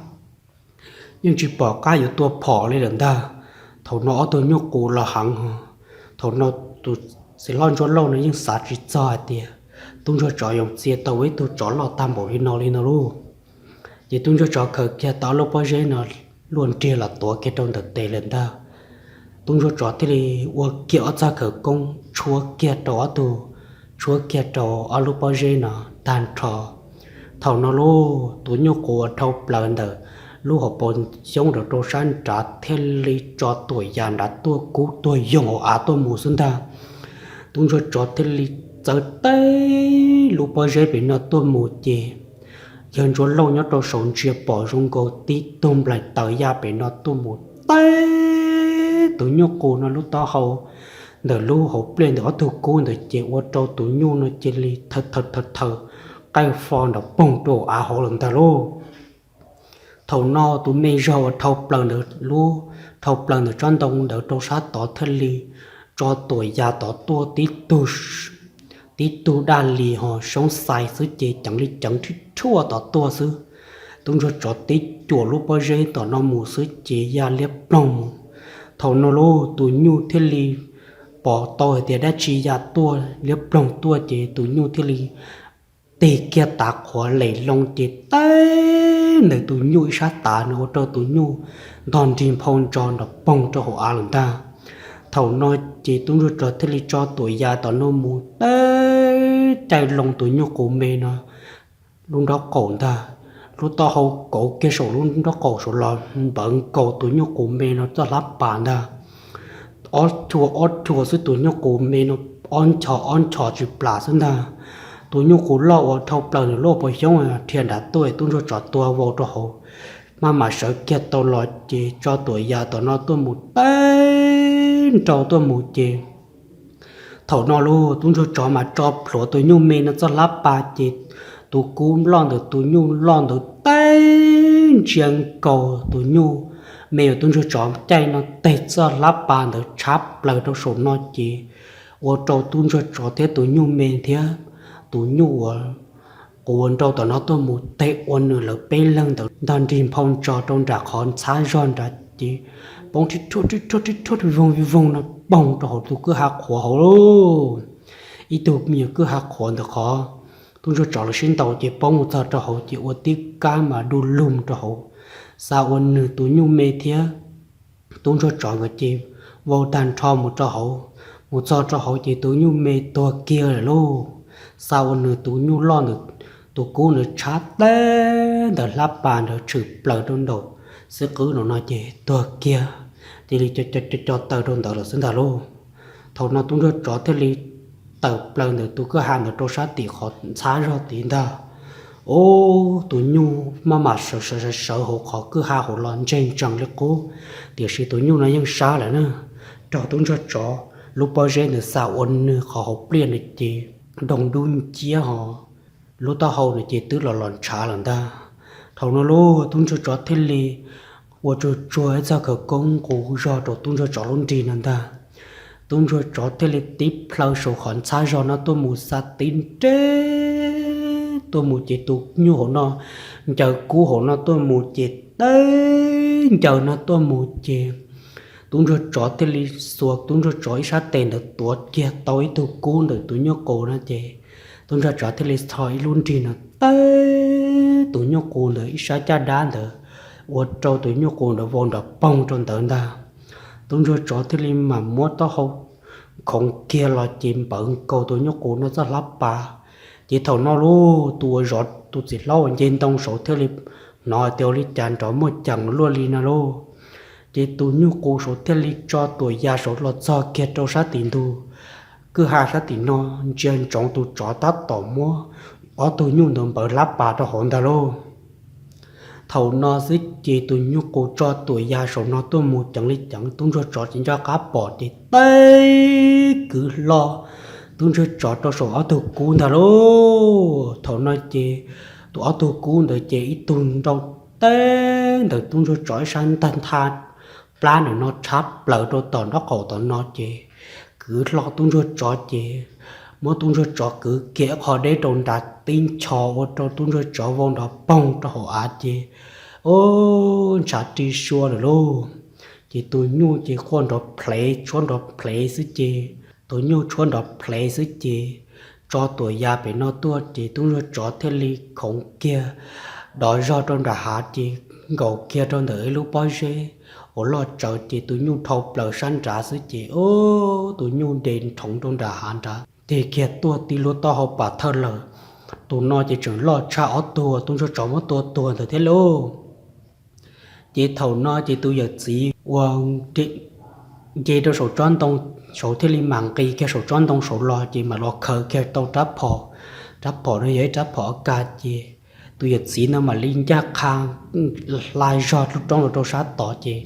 nhưng chỉ bỏ cái yếu tùa phỏ lên lần ta thầu nó ở tù nhô cú là hẳn thầu nó tụi sẽ lo cho lâu nữa nhưng sát chỉ cho tiền tung cho trò dùng xe tàu với tụi chó lò tam bộ hình nó lên nó luôn chỉ tung cho trò khởi kia tao lúc bao giờ nó luôn chia là tổ kia trong thực tế lên ta tung cho trò thì qua kia ra khởi công chúa kia trò tụ chúa kia trò ở lúc bao giờ nó tan trò thầu nó luôn tụi nhóc của thâu lần đời lúc họ bồn sống được đồ sản trả thiên lý cho tuổi già đã tua cũ tuổi dùng họ tôi mù xuân ta tung cho thiên lý giờ tây lúc bao giờ bị nó tôi mù chê dân cho lâu nhớ đồ sống chia bỏ rung cô tí tôm lại tới ra bị nó tôi mù tây tụi nhóc cô nó lúc đó hậu đời lúc họ lên được tụi cô đời chê qua trâu tụi nhô nó chê lý thật cái phòn nó bông đồ họ lần ta luôn thầu no tụi mình rồi thầu lần được lu thầu lần được trong đông được trâu sát tỏ thân li cho tuổi già tỏ tua tí tu đan li họ sống sai xứ chế chẳng li chẳng thích chua tỏ tua xứ tung cho tí chùa lúc bao giờ tỏ nó mù xứ chế già liếp lòng thầu no lu tụi nhu thiên li bỏ tôi thì đã chỉ già tua liếp lòng tua chế tụi nhu thiên li tì kia tạc khó lấy lòng chế tay nơi tụi nhu sát tà nó cho tụi nhu đòn tìm phong tròn nó bông cho họ lần ta thầu nói chỉ tụi nhu cho thế li cho tuổi già tao nó mù tay chạy lòng tụi nhu của mình nó lúc đó cồn ta lúc đó hậu cổ kia sổ lúc đó cổ sổ lò bận cổ tụi nhu của mình nó cho lắp bàn ta ót chùa với tụi nhu của mình nó on trò chụp lá xin ta tụi nhung cũ lâu ở thâu lần lô bồi giống thiền đã tuổi tụi cho trò tua vô cho họ mà sợ kia tao lo chỉ cho tuổi già tao nó tôi một tên trâu tôi một chỉ thầu nó luôn tụi cho mà cho lúa tụi nhung mình nó cho lắp ba chỉ tụi cú lon được tụi nhung lon được tên chiang cầu tụi nhung mèo tụi cho chạy nó tết cho lắp ba được chắp lời trong sổ nó chỉ ở trâu tụi cho thế tụi nhung mình thế tụi nhu cuốn trâu tụi nó tôi một tệ ôn nữa là bên lưng tụi đàn tìm phong trò trong trạc hòn xa giòn ra chỉ bông thì chốt vùng nó bông cho họ tụi cứ hạt khổ họ luôn ý tụi nhiều cứ hạt khổ được khó tôi cho trò là xin tàu chỉ bông một giờ cho họ chỉ ở tiếc cá mà đu lùm cho họ sao ôn nữ tụi nhung mê thía tung cho trọ người chị vô tàn cho một cho hậu chị tụi nhung mê tua kia rồi luôn sao ôn nữ tụi nhung lo được tụi cô nữ chát té đợt lắp bàn đợt chụp lờ đôn đầu sẽ cứ nó nói chị tua kia thì đi cho tờ đôn đầu là xin thà luôn thầu nó tung cho trọ thế li tờ lờ nữa tụi cứ hàng được trôi sát tỷ khó xá ra tiền ta ô tụi nhu mà sợ hộ khó cứ hà hộ lon trên chẳng lấy cố thì sự tụi nhu nóยังxa lại nữa trò tụi cho lúc bao giờ nữa sao ôn nữa khó học liền được chị đồng đun chia họ lúc tao hầu nữa chị tứ là lon trả lần ta thầu nó lô tụi cho thế li và cho ấy ra cái công cụ do tụi cho luôn đi lần ta tụi cho thế li tiếp lâu số khoản xa do nó tôi muốn sát tin chết tôi muốn chết tụt như họ nó chờ cứu họ nó tôi muốn chết tới chờ nó tôi muốn chết tôi rồi chó thì li suộc tôi rồi chó sát tiền được tuột kia tối tôi cứu được tôi nhớ cổ nó chết tôi rồi chó thì li thổi luôn đi nó tới tôi nhớ cổ được sát cha đan được và trâu tôi nhớ cổ được vốn được bông trong tận ta tôi rồi chó thì li mà mua tao không kia là chìm bận cầu tôi nhớ cổ nó rất lắm bà chỉ thầu nó luôn tua rót tu chỉ lâu trên tông số theo lịch nói theo lịch tràn trò một chẳng luôn đi nào luôn chỉ tu nhu cố số theo lịch cho tuổi già số lọt do kia trâu sát tiền tu cứ hai sát tiền nó trên trong tu chó tát tỏ mua ở tu nhu đồng bờ lắp bà cho hồn ta luôn thầu nó xích chỉ tu nhu cố cho tuổi già số nó tu một chẳng lịch chẳng tu cho chính cho cá bỏ thì tây cứ lo tôi chưa chọn cho số ở tụ cún thà lô thầu nói chị tụ ở tụ cún đợi chị ít tuần đâu tên đợi tôi chưa chọn sang tân than plan để nó chắp lỡ cho toàn nó khổ toàn nó chị cứ lo tôi chưa chọn chị mỗi tôi chưa chọn cứ kia họ để trộn đặt tin cho tôi chưa chọn vòng đó bông cho họ ăn chị ô chả đi xua rồi lô chị tôi nhu chị khoan đó play xí chị tôi nhớ chuẩn đọc play dưới chị cho tuổi già bị nó tua chị tôi nhớ cho thế li khổng kia đòi ra trong đà hạ chị gầu kia trong đời lúc bao giờ ở lo chờ chị tôi nhớ thâu bờ san trả dưới chị ô tôi nhớ đền thống trong đà hạ trả thì kia tua tí lúa to học bà thơ lờ tôi nói chị chẳng lo cha ở tua tôi cho một tua thì thế lô chị thầu nói chị tôi giờ chỉ hoàng chị đâu số tròn tông số thế li mạng cây cái số tròn tông số lo chị mà lo khờ cái tàu trap họ nó dễ trap họ cả chị tôi giật xí nó mà linh giác khang lai giọt lúc trong là trâu sát tỏ chị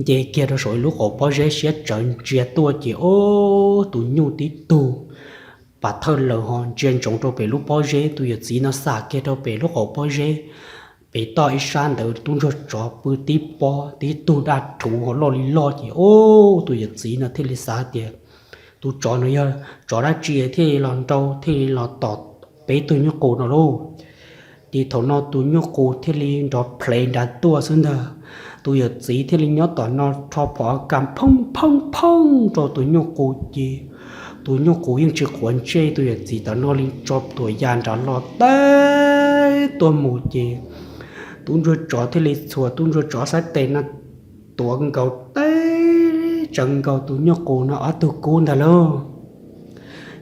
dễ kia đâu số lúc họ bao giờ sẽ trận chia tua chị ô tụi nhu tí tu bà thơ lờ hòn trên trong trâu về lúc bao giờ tôi giật xí nó xả kia đâu về lúc họ bao giờ bị tỏi san đầu tung cho bữa tí bò tí tu đã thủ họ lo gì ô tôi giật gì nó thế là sao tiền tôi cho nó giờ cho đã chia thế lon trâu thế là tọt bé tôi nhớ cổ nó luôn thì thằng nó tôi nhớ cổ thế là đó play đã tua xuống đó tôi giật gì thế là nhớ tọt nó cho bỏ cầm phong cho tôi nhớ cổ gì tôi nhớ cổ yên chưa quấn chơi tôi giật gì tọt nó lên cho tôi dàn trả lo tới tôi một gì tôi rồi chó thì lịch sủa tôi rồi chó sát tên nó tuồng cầu té chẳng cầu tôi nhớ cô nó ở tôi côn thà lơ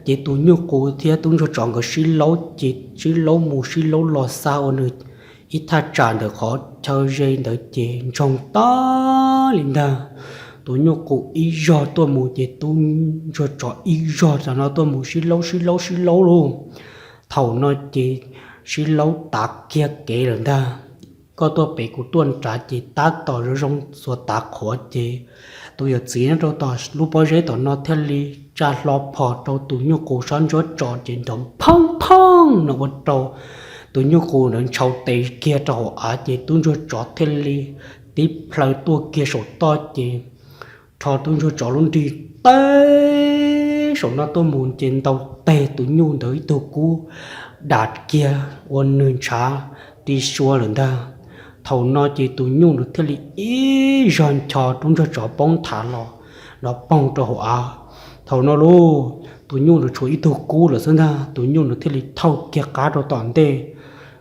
chỉ tôi nhớ cô thì tôi rồi chọn cái xí lâu chỉ xí lâu mù xí lâu lò sao nữa ít thà tràn được khó chơi dây đợi chị trong to liền ta tôi nhớ cô ý do tôi mù chỉ tôi rồi chọn ý do cho nó tôi mù xí lâu luôn thầu nó chỉ xí lâu tạc kia kể rồi ta có tôi bị của tuần trả chị tác tỏ rồi trong số tác khó chị tôi giờ chỉ nó đâu tỏ lúc bao giờ tỏ nó theo lý trả lo phò đâu tôi nhớ cổ sáng cho trò chuyện đồng phong nó bắt đầu tôi nhớ cổ nó chầu tệ kia trò ở chị tôi cho trò theo lý tiếp lời tôi kia số to chị trò tôi cho trò luôn đi tê số nó tôi muốn trên tàu tê tôi nhung tới tôi cũ đạt kia ôn nương trả đi xua lần ta thầu nó chỉ tụi nhung được thế li ý giòn trò chúng cho bông thả nó bông cho họ thầu nó luôn tụi nhung được chuối tụi cũ là sao ta tụi nhung được thế li thâu kia cá cho toàn tê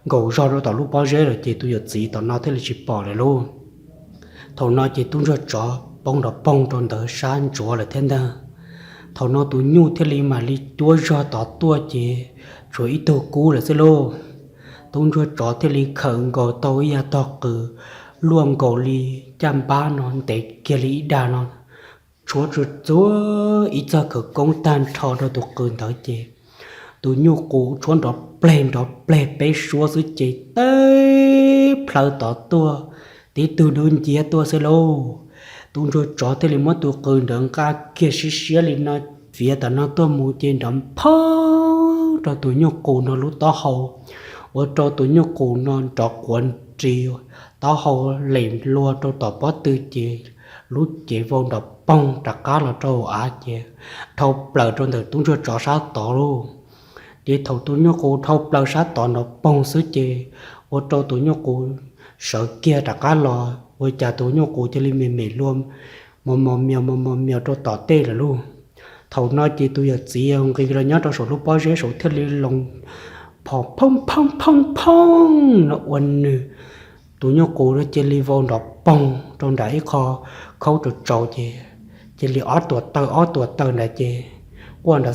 gầu do đó tao lúc bao giờ rồi chị tôi giờ chỉ tao nói thế là chỉ bỏ lại luôn thầu nói chị tôi cho chó bông đó bông trong đỡ sáng chúa là thế nào thầu nói tôi nhu thế li mà li tua cho tao tua chị rồi ít tôi cũ là thế luôn tôi cho chó thế li khẩn gầu tôi ya tao cử luôn gầu li chăm ba non để kia li đa non chúa chúa ít ra cửa công tan thọ đó tôi cử tới chị tôi nhu cũ chuan đó ple bé xua dưới chị tới phơi tỏ tua tí từ đơn chia tua sẽ lô tôi rồi chó thế liền mất tôi cười đằng ca kia xí lên nó phía ta nó tua mù trên đầm phơ rồi tôi nhu cũ nó lúc tao hậu ở cho tôi nhu cũ nó trọ quần chiều tao hậu liền lua cho tao bỏ tư chị lúc chị vô đập bông trả cá là trâu á chị thâu bờ trong đời tôi rồi chó sao tỏ luôn để thầu tôi nhớ cô thâu bao sát tỏ nó bông sứ chê ô tô tôi nhớ cô sợ kia đã cá lò ôi cha tôi nhớ cô cho lên mềm luôn mò mèo cho tỏ tê là luôn thầu nói chị tôi giờ chỉ ông cái là nhớ trong sổ lúc bao giờ sổ thiết lý lòng phò phong nó uốn nè tôi nhớ cô nó chơi li vô nó bông trong đáy kho khâu được trâu chị chơi li ó tuột tờ này chị quan là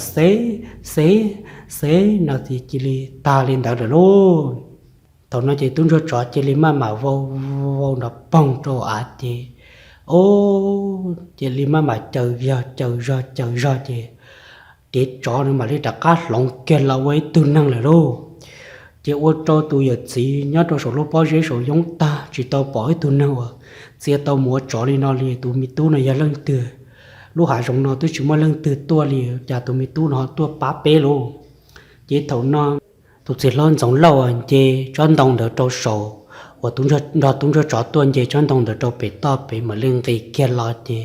xế nào thì chỉ li ta lên đảo rồi luôn tao nói chị tuân cho trò chỉ li mà vô nó bông trâu á chị ô chị li mà chờ ra chị để trò nữa mà đi đặt cá lồng kia là với tư năng là luôn chị ô cho tôi giờ chỉ nhớ cho số lúc bao giờ số giống ta chỉ tao bỏ tư năng à chỉ tao mua trò đi nó li tụi mi tu này giờ lần từ lúc hạ rồng nó tôi chỉ mua lần từ tua liền cha tụi mi tu nó tua bá bê luôn chỉ thầu nó tụi chỉ lo giống lâu anh chị chọn đồng được trâu sầu và tung cho trò tuần chị chọn đồng được trâu bể to bể mà lên cái kia lo chị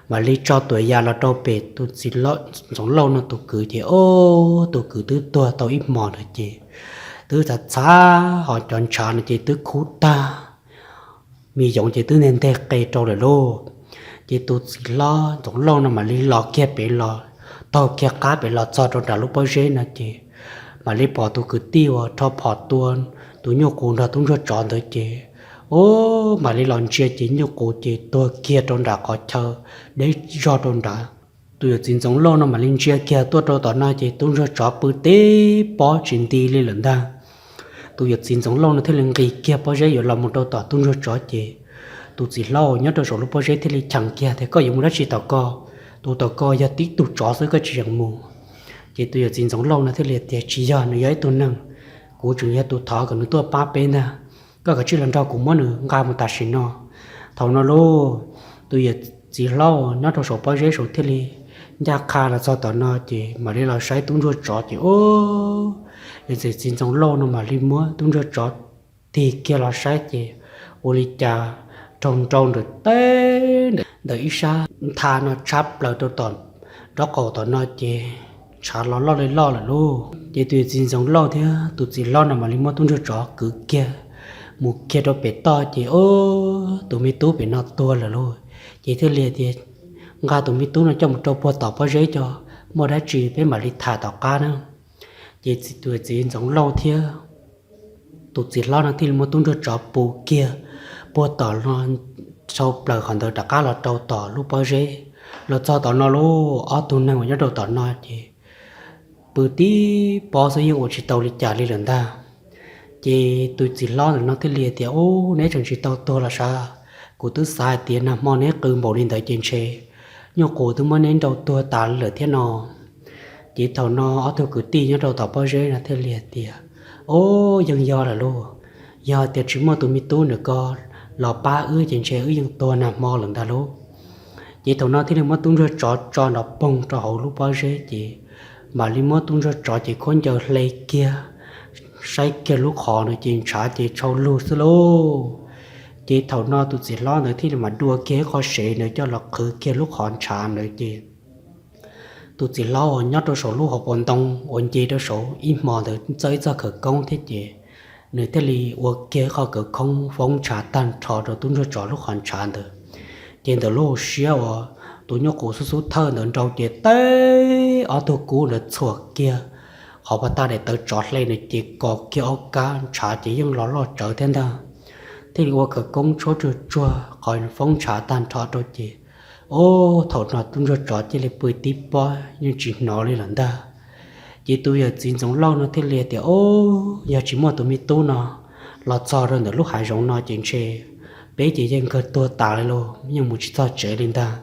mà lý cho tuổi già là trâu bể tụi chỉ lo giống lâu nó tụi cứ chị ô tụi cứ tứ tua tao ít mò được chị tứ thật xa họ chọn chọn là chị tứ khú ta mi giống chị tứ nên té cây trâu rồi luôn chị tụi chỉ lo giống lâu nó mà lý lo kia bể lo tao kia cá bể lo cho trong đảo lúc bao giờ nè chị mà lấy bỏ tôi cứ tiêu cho bỏ tuôn tôi nhớ cô đã tung cho chọn tới chị ô mà lấy lòng chia chỉ nhớ cô chị tôi kia trong đã có chờ để cho trong đã tôi xin giống lâu nó mà lên chia kia tôi cho tao nói chị tung cho chọn bự tế bỏ chuyện đi lên lần ta tôi xin giống lâu nó thấy lần kỳ kia bao giờ giờ làm một đầu tao tung cho chọn chị tôi chỉ lâu nhớ trong số lúc bao giờ thấy lần chẳng kia thì có dùng đất chỉ tao co giờ tí tôi chọn với cái chuyện mù chị tôi giờ xin giống lâu nó thế liệt thì chỉ giờ nó giấy tôi nâng của chủ nhà tôi thọ còn nó tôi ba bên nè có cái chuyện lần đầu cũng muốn nữa ngài một tài xỉn nó thầu nó lô tôi giờ chỉ lâu nó trong số bao giờ số thế li nhà khá là do tao nó chị mà đi là sai tung cho chó chị ô giờ xin giống lâu nó mà đi mua tung cho chó thì kia là sai chị ô li cha trồng được té để ít xa tha nó chắp lại tôi toàn đó cầu tao nó chị chả lo là luôn chị tụi xin giống lo thế tụi chị lo nào mà đi mua tung cho chó cứ kia một kia đó bé to chị ô tụi mi tú bé nó to là luôn chị thứ liệt thì ngà tụi mi tú nó cho một trâu bò tàu bò giấy cho mua đã chỉ bé mà đi thả tàu cá nữa chị tụi chị giống lo thế tụi chị lo nó thì mua tung cho chó bù kia bò tàu nó sau lời hoàn toàn cá là trâu tàu lúc bò giấy là cho tàu nó luôn ở tụi này mà nhớ đầu tàu nó chị bữa tí bỏ số yêu chỉ tàu đi trả đi lần ta chị tôi chỉ lo là nó thế liệt thì ô nếu chẳng chỉ tàu to là sao cô tôi sai tiền nằm mò nét cứ bỏ lên tới trên xe nhưng cô tôi mới nên đầu tôi tàn lửa thế nào chị tàu nó ở tôi cứ ti nhớ đầu tàu bao giờ là thế liệt thì ô dân do là luôn do tiền chỉ mua tụi mi tu nữa co lò ba ư trên xe ư dân tôi nằm mò lần ta luôn chị tàu nó thế là mất tung ra cho nó bông cho hậu lúc bao giờ chị mà li mốt tung ra trò chỉ con giờ lấy kia say kia lúc họ nữa chỉ trả chỉ trâu lù xí lô chỉ thầu no tụi chỉ lo nữa thì mà đua kế khó sể nữa cho lọc khử kia lúc họ trả nữa chị tụi chỉ lo nhớ cho số lúc họ ổn đông ổn gì đó số im mò được chơi ra khử công thế chị nữa thế li ổn kế họ khử công phong trả tan trò rồi tung ra trò lúc họ trả được trên tờ lô xíu tụi nhóc cổ số thơ nữa trâu chị té ở tụi cũ là chuột kia họ bắt ta để tới chót lên này chỉ có kia ốc cá trả chỉ những lo trở thiên ta thì qua cái công chỗ chua khỏi phong trả tan thọ cho chị ô thọ nó tung cho trò chỉ là bơi tiếp bao nhưng chỉ nó lên lần ta chị tôi giờ chính giống lâu nó thế liệt thì ô giờ chỉ một tụi mi tu nó là cho rồi được lúc hải giống nó chuyện chơi bé chị dân cơ tua tả lại luôn nhưng một chỉ cho trẻ lên ta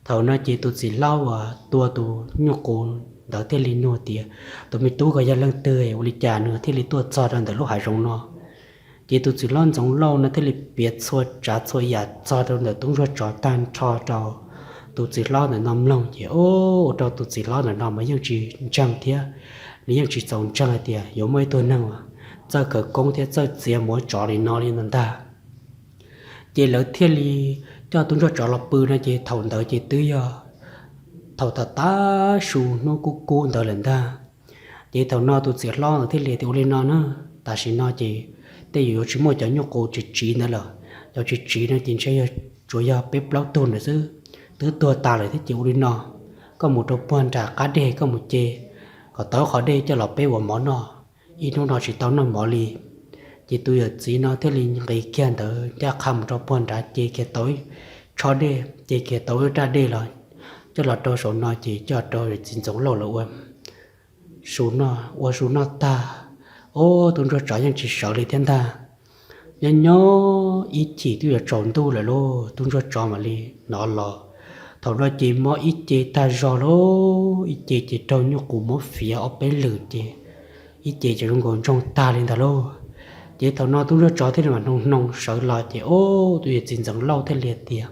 thầu nó chị tụi chỉ lâu à tua tụ nhục cổ đó thế li nô tiệt tụi mi tu có giờ lần tươi uli trà nữa thế li tua cho rồi được lúc hải giống nó chị tụi chỉ lon giống lâu nó thế li biết xua trả xua ya cho rồi được tung ra trò tan cho trò tụi chỉ lo là nằm lòng chị ô trò tụi chỉ lo là nằm mấy những chị chẳng thế những chị sống chẳng thì có mấy tôi năng à giờ cái công thế giờ chỉ mỗi trò đi nó đi nè ta chị lỡ thiên li cho tôi cho trò lọc bự này chị thầu đỡ chị tứ giờ thầu ta ta su nó cu đỡ lần ta chị thầu nó tôi chỉ lo là thiên li thì lên nó nữa ta chỉ nó chịแต่อยู่ชิโมจะยกโกจิจีนั่นแหละเราจิจีนั่นจริงใช่ช่วยเป๊ปเล่าตัวหน่อยซื้อตัวตาเลยที่จิวดินอก็หมดตัวปอนจากกาเดก็หมดเจก็เต้าเขาเดจะหลอกเป๊ว่าหมอนออีน้องนอจิเต้านอนหมอลีจีตัวอย่างจีนอเทลินยังไงแค่เถอะจะคำตัวปอนจากเจแค่ตัวชอเดเจแค่ตัวจะเดเลยจะหลอกตัวสนอจีจะตัวจินสงโลละอ้วนสูนอว่าสูนอตาô tôi cho trả những chỉ sợ đi thiên ta nhưng nhớ ít chỉ tôi là trộn tu là lô tôi cho trả mà đi nó lò thầu nó chỉ mỗi ít chỉ ta rõ lô ít chỉ trong những cụ mỗi phía ở bên lửa chỉ ít chỉ trong còn trong ta lên ta lô chỉ thầu nó tôi cho trả thế mà nông sợ lo chỉ ô tôi chỉ rằng lâu thế liệt tiệt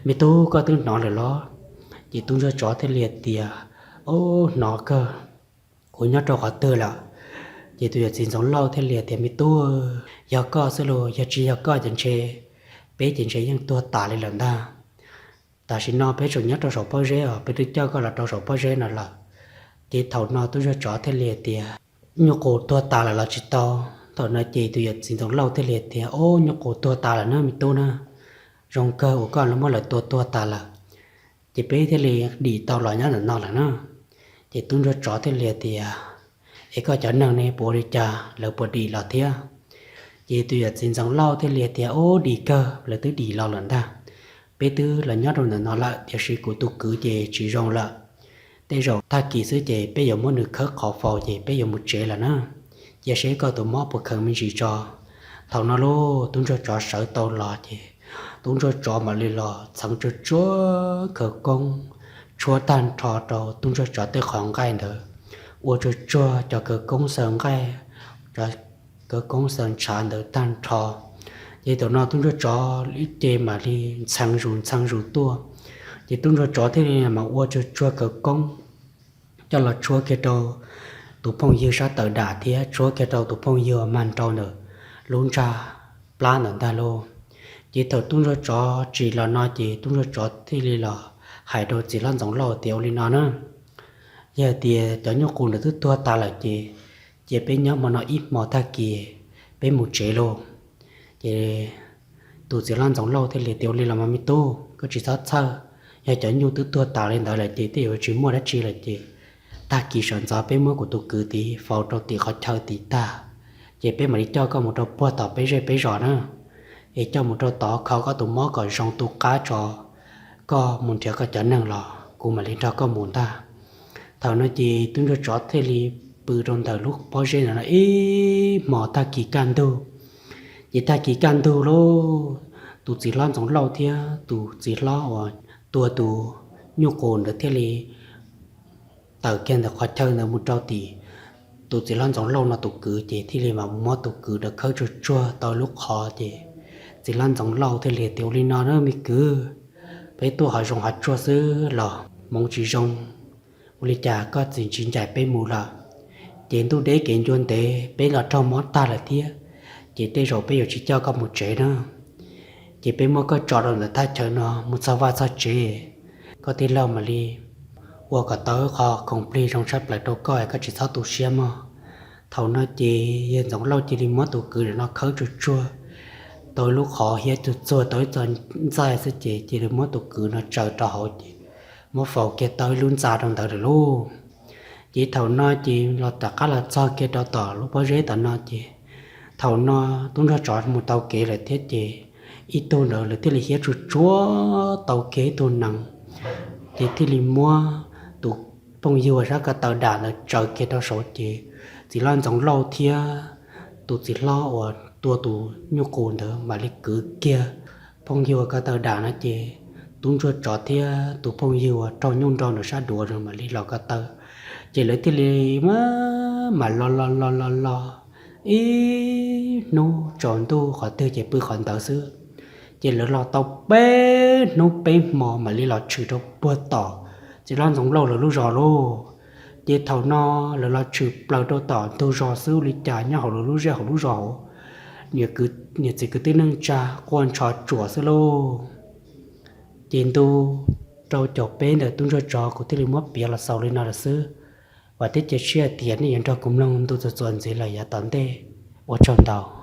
mẹ tôi có tôi nói là lo chỉ tôi cho trả thế liệt tiệt ô nó cơ của nhớ cho họ tư là chỉ tôi chỉ giống lâu thế liệt thì mi tua giờ có sơ lô giờ chỉ giờ có chân chế bé chân chế những tua tả lên lần ta ta chỉ nói bé chủ nhất trong sổ bao giờ bé tôi cho có là trong sổ bao giờ nào là chỉ thầu nó tôi cho chó thế liệt thì nhục cổ tua tả là chỉ to thầu nó chỉ tôi chỉ giống lâu thế liệt thì ô nhục cổ tua tả là nó mi tua nữa rong cơ của con nó mới là tua tả là chỉ bé thế liệt đi tàu là nhá là nó là nó chỉ tôi cho chó thế liệt thì ấy có cho năng này bố đi cha lỡ bố đi lọt thia vậy tôi xin rằng lâu thế liệt thì ô đi cơ là tôi đi lâu lần ta bé tư là nhớ rồi nó lại thì sự của tôi cứ về chỉ rong lại để rồi ta kỳ sứ về bây giờ muốn được khớp khó phò về bây giờ một chế là nó giờ sẽ có tụi mò bậc khởi mình chỉ cho thằng nó lô tôi cho sợ tao lọ thì tôi cho mà đi lọ xong cho chúa khởi công chúa tan trò trò tôi cho tới khoảng gai nữa我cho cái công sản cái cho cái công sản sản được tan trò vậy tụi nó tôi cho ít chế mà đi sang rùn tua vậy tôi cho thế này mà我cho cái công cho là chúa cái đầu tụi phong yêu sát tự đả thì chúa cái đầu tụi phong yêu man trâu nữa luôn cha plan ở ta lô vậy tôi cho chỉ là nói chỉ tôi cho thế này là hải đồ chỉ là giống lò tiểu lên nó nữa giờ thì cho nhau cùng được tua ta là chị bên nhau mà nó ít mò ta kia bên một chế luôn chị tụi chị lan giống lâu thì liền tiêu lên làm mà tu có chỉ sát sao giờ cho nhau tua ta lên đó là chị thì chỉ mua đã chi là chị ta kỳ sản ra bên mua của tụi cứ tí phao cho tí khó chơi tí ta chị bên mà đi cho có một trò bua tỏ bên rõ nữa để cho một trò tỏ khó có tụi mó còn trong tụi cá trò có muốn chơi có chả năng lò cũng mà lên cho có muốn ta thằng nó chỉ tôi cho thế li bự trong thời lúc bao giờ là ý mỏ ta kỳ can đâu vậy ta kỳ can đâu lô tụ chỉ lo giống lâu thia tụ chỉ lo ở tụ nhu cầu được thế li tàu kiên được khoa chơi được một trâu tỷ tụ chỉ lo giống lâu là tụ cứ chỉ thế li mà mua tụ cứ được khơi chua tàu lúc khó chỉ lo giống lâu thế li tiểu li nó mới cứ với tụ hỏi dùng hạt chua xứ lò mong chỉ dùng uli cha có chính chạy bên mù là tiền tu đế kiện chuyên tế bên là trong món ta là thia chỉ tê rồi bây giờ chỉ cho có một chế nữa chỉ bên mua có trò rồi là ta chờ nó một sao va sao chế có tiền lâu mà đi qua cả tới kho không đi trong sắp lại đâu coi có chỉ sao tu xem mà thầu nó chỉ hiện giống lâu chỉ đi mất tu cứ để nó khơi chua tôi lúc khó hết chua tới giờ dài sẽ chỉ được mất tu cứ nó chờ trò hỏi một phẩu kia tới luôn ra trong đời luôn chỉ thầu no chỉ là tất cả là cho kia đó tỏ lúc bao giờ tao no chỉ thầu no tung ra chọn một tàu kế là thiết chỉ ít tô nữa là thiết là hiết chuột chúa tàu kế tô nặng thì thiết là mua tụ phong yêu ra cả tàu đàn là trời kia đó số chỉ lo giống lâu thia tụ chỉ lo ở tụ nhu cầu nữa mà lấy cứ kia phong yêu cả tàu đàn nó chỉ tung cho trò thia tụ phong yêu trong nhung trong nó sát đùa rồi mà lấy lò cả tàu chỉ lấy thiết là mà lo ý nó chọn tu khỏi tư chỉ bự khỏi tàu xưa chỉ lỡ lọ tàu bé nó bé mò mà li lọ chữ đâu bơ tỏ chỉ lo giống lâu là lúc rõ lô chỉ thầu no lỡ lọ chữ bao đâu tỏ tôi rõ xưa li trả nhau là lúc ra lúc rõ nhiều chỉ cứ tin nâng cha quan trò chùa xưa lô chỉ tu trâu chọc bé để tung cho trò của tôi mất bia là sau lên nào là xưa và tiết chế tiền này cho cùng long tôi cho chọn gì là giá tận thế 我赚到。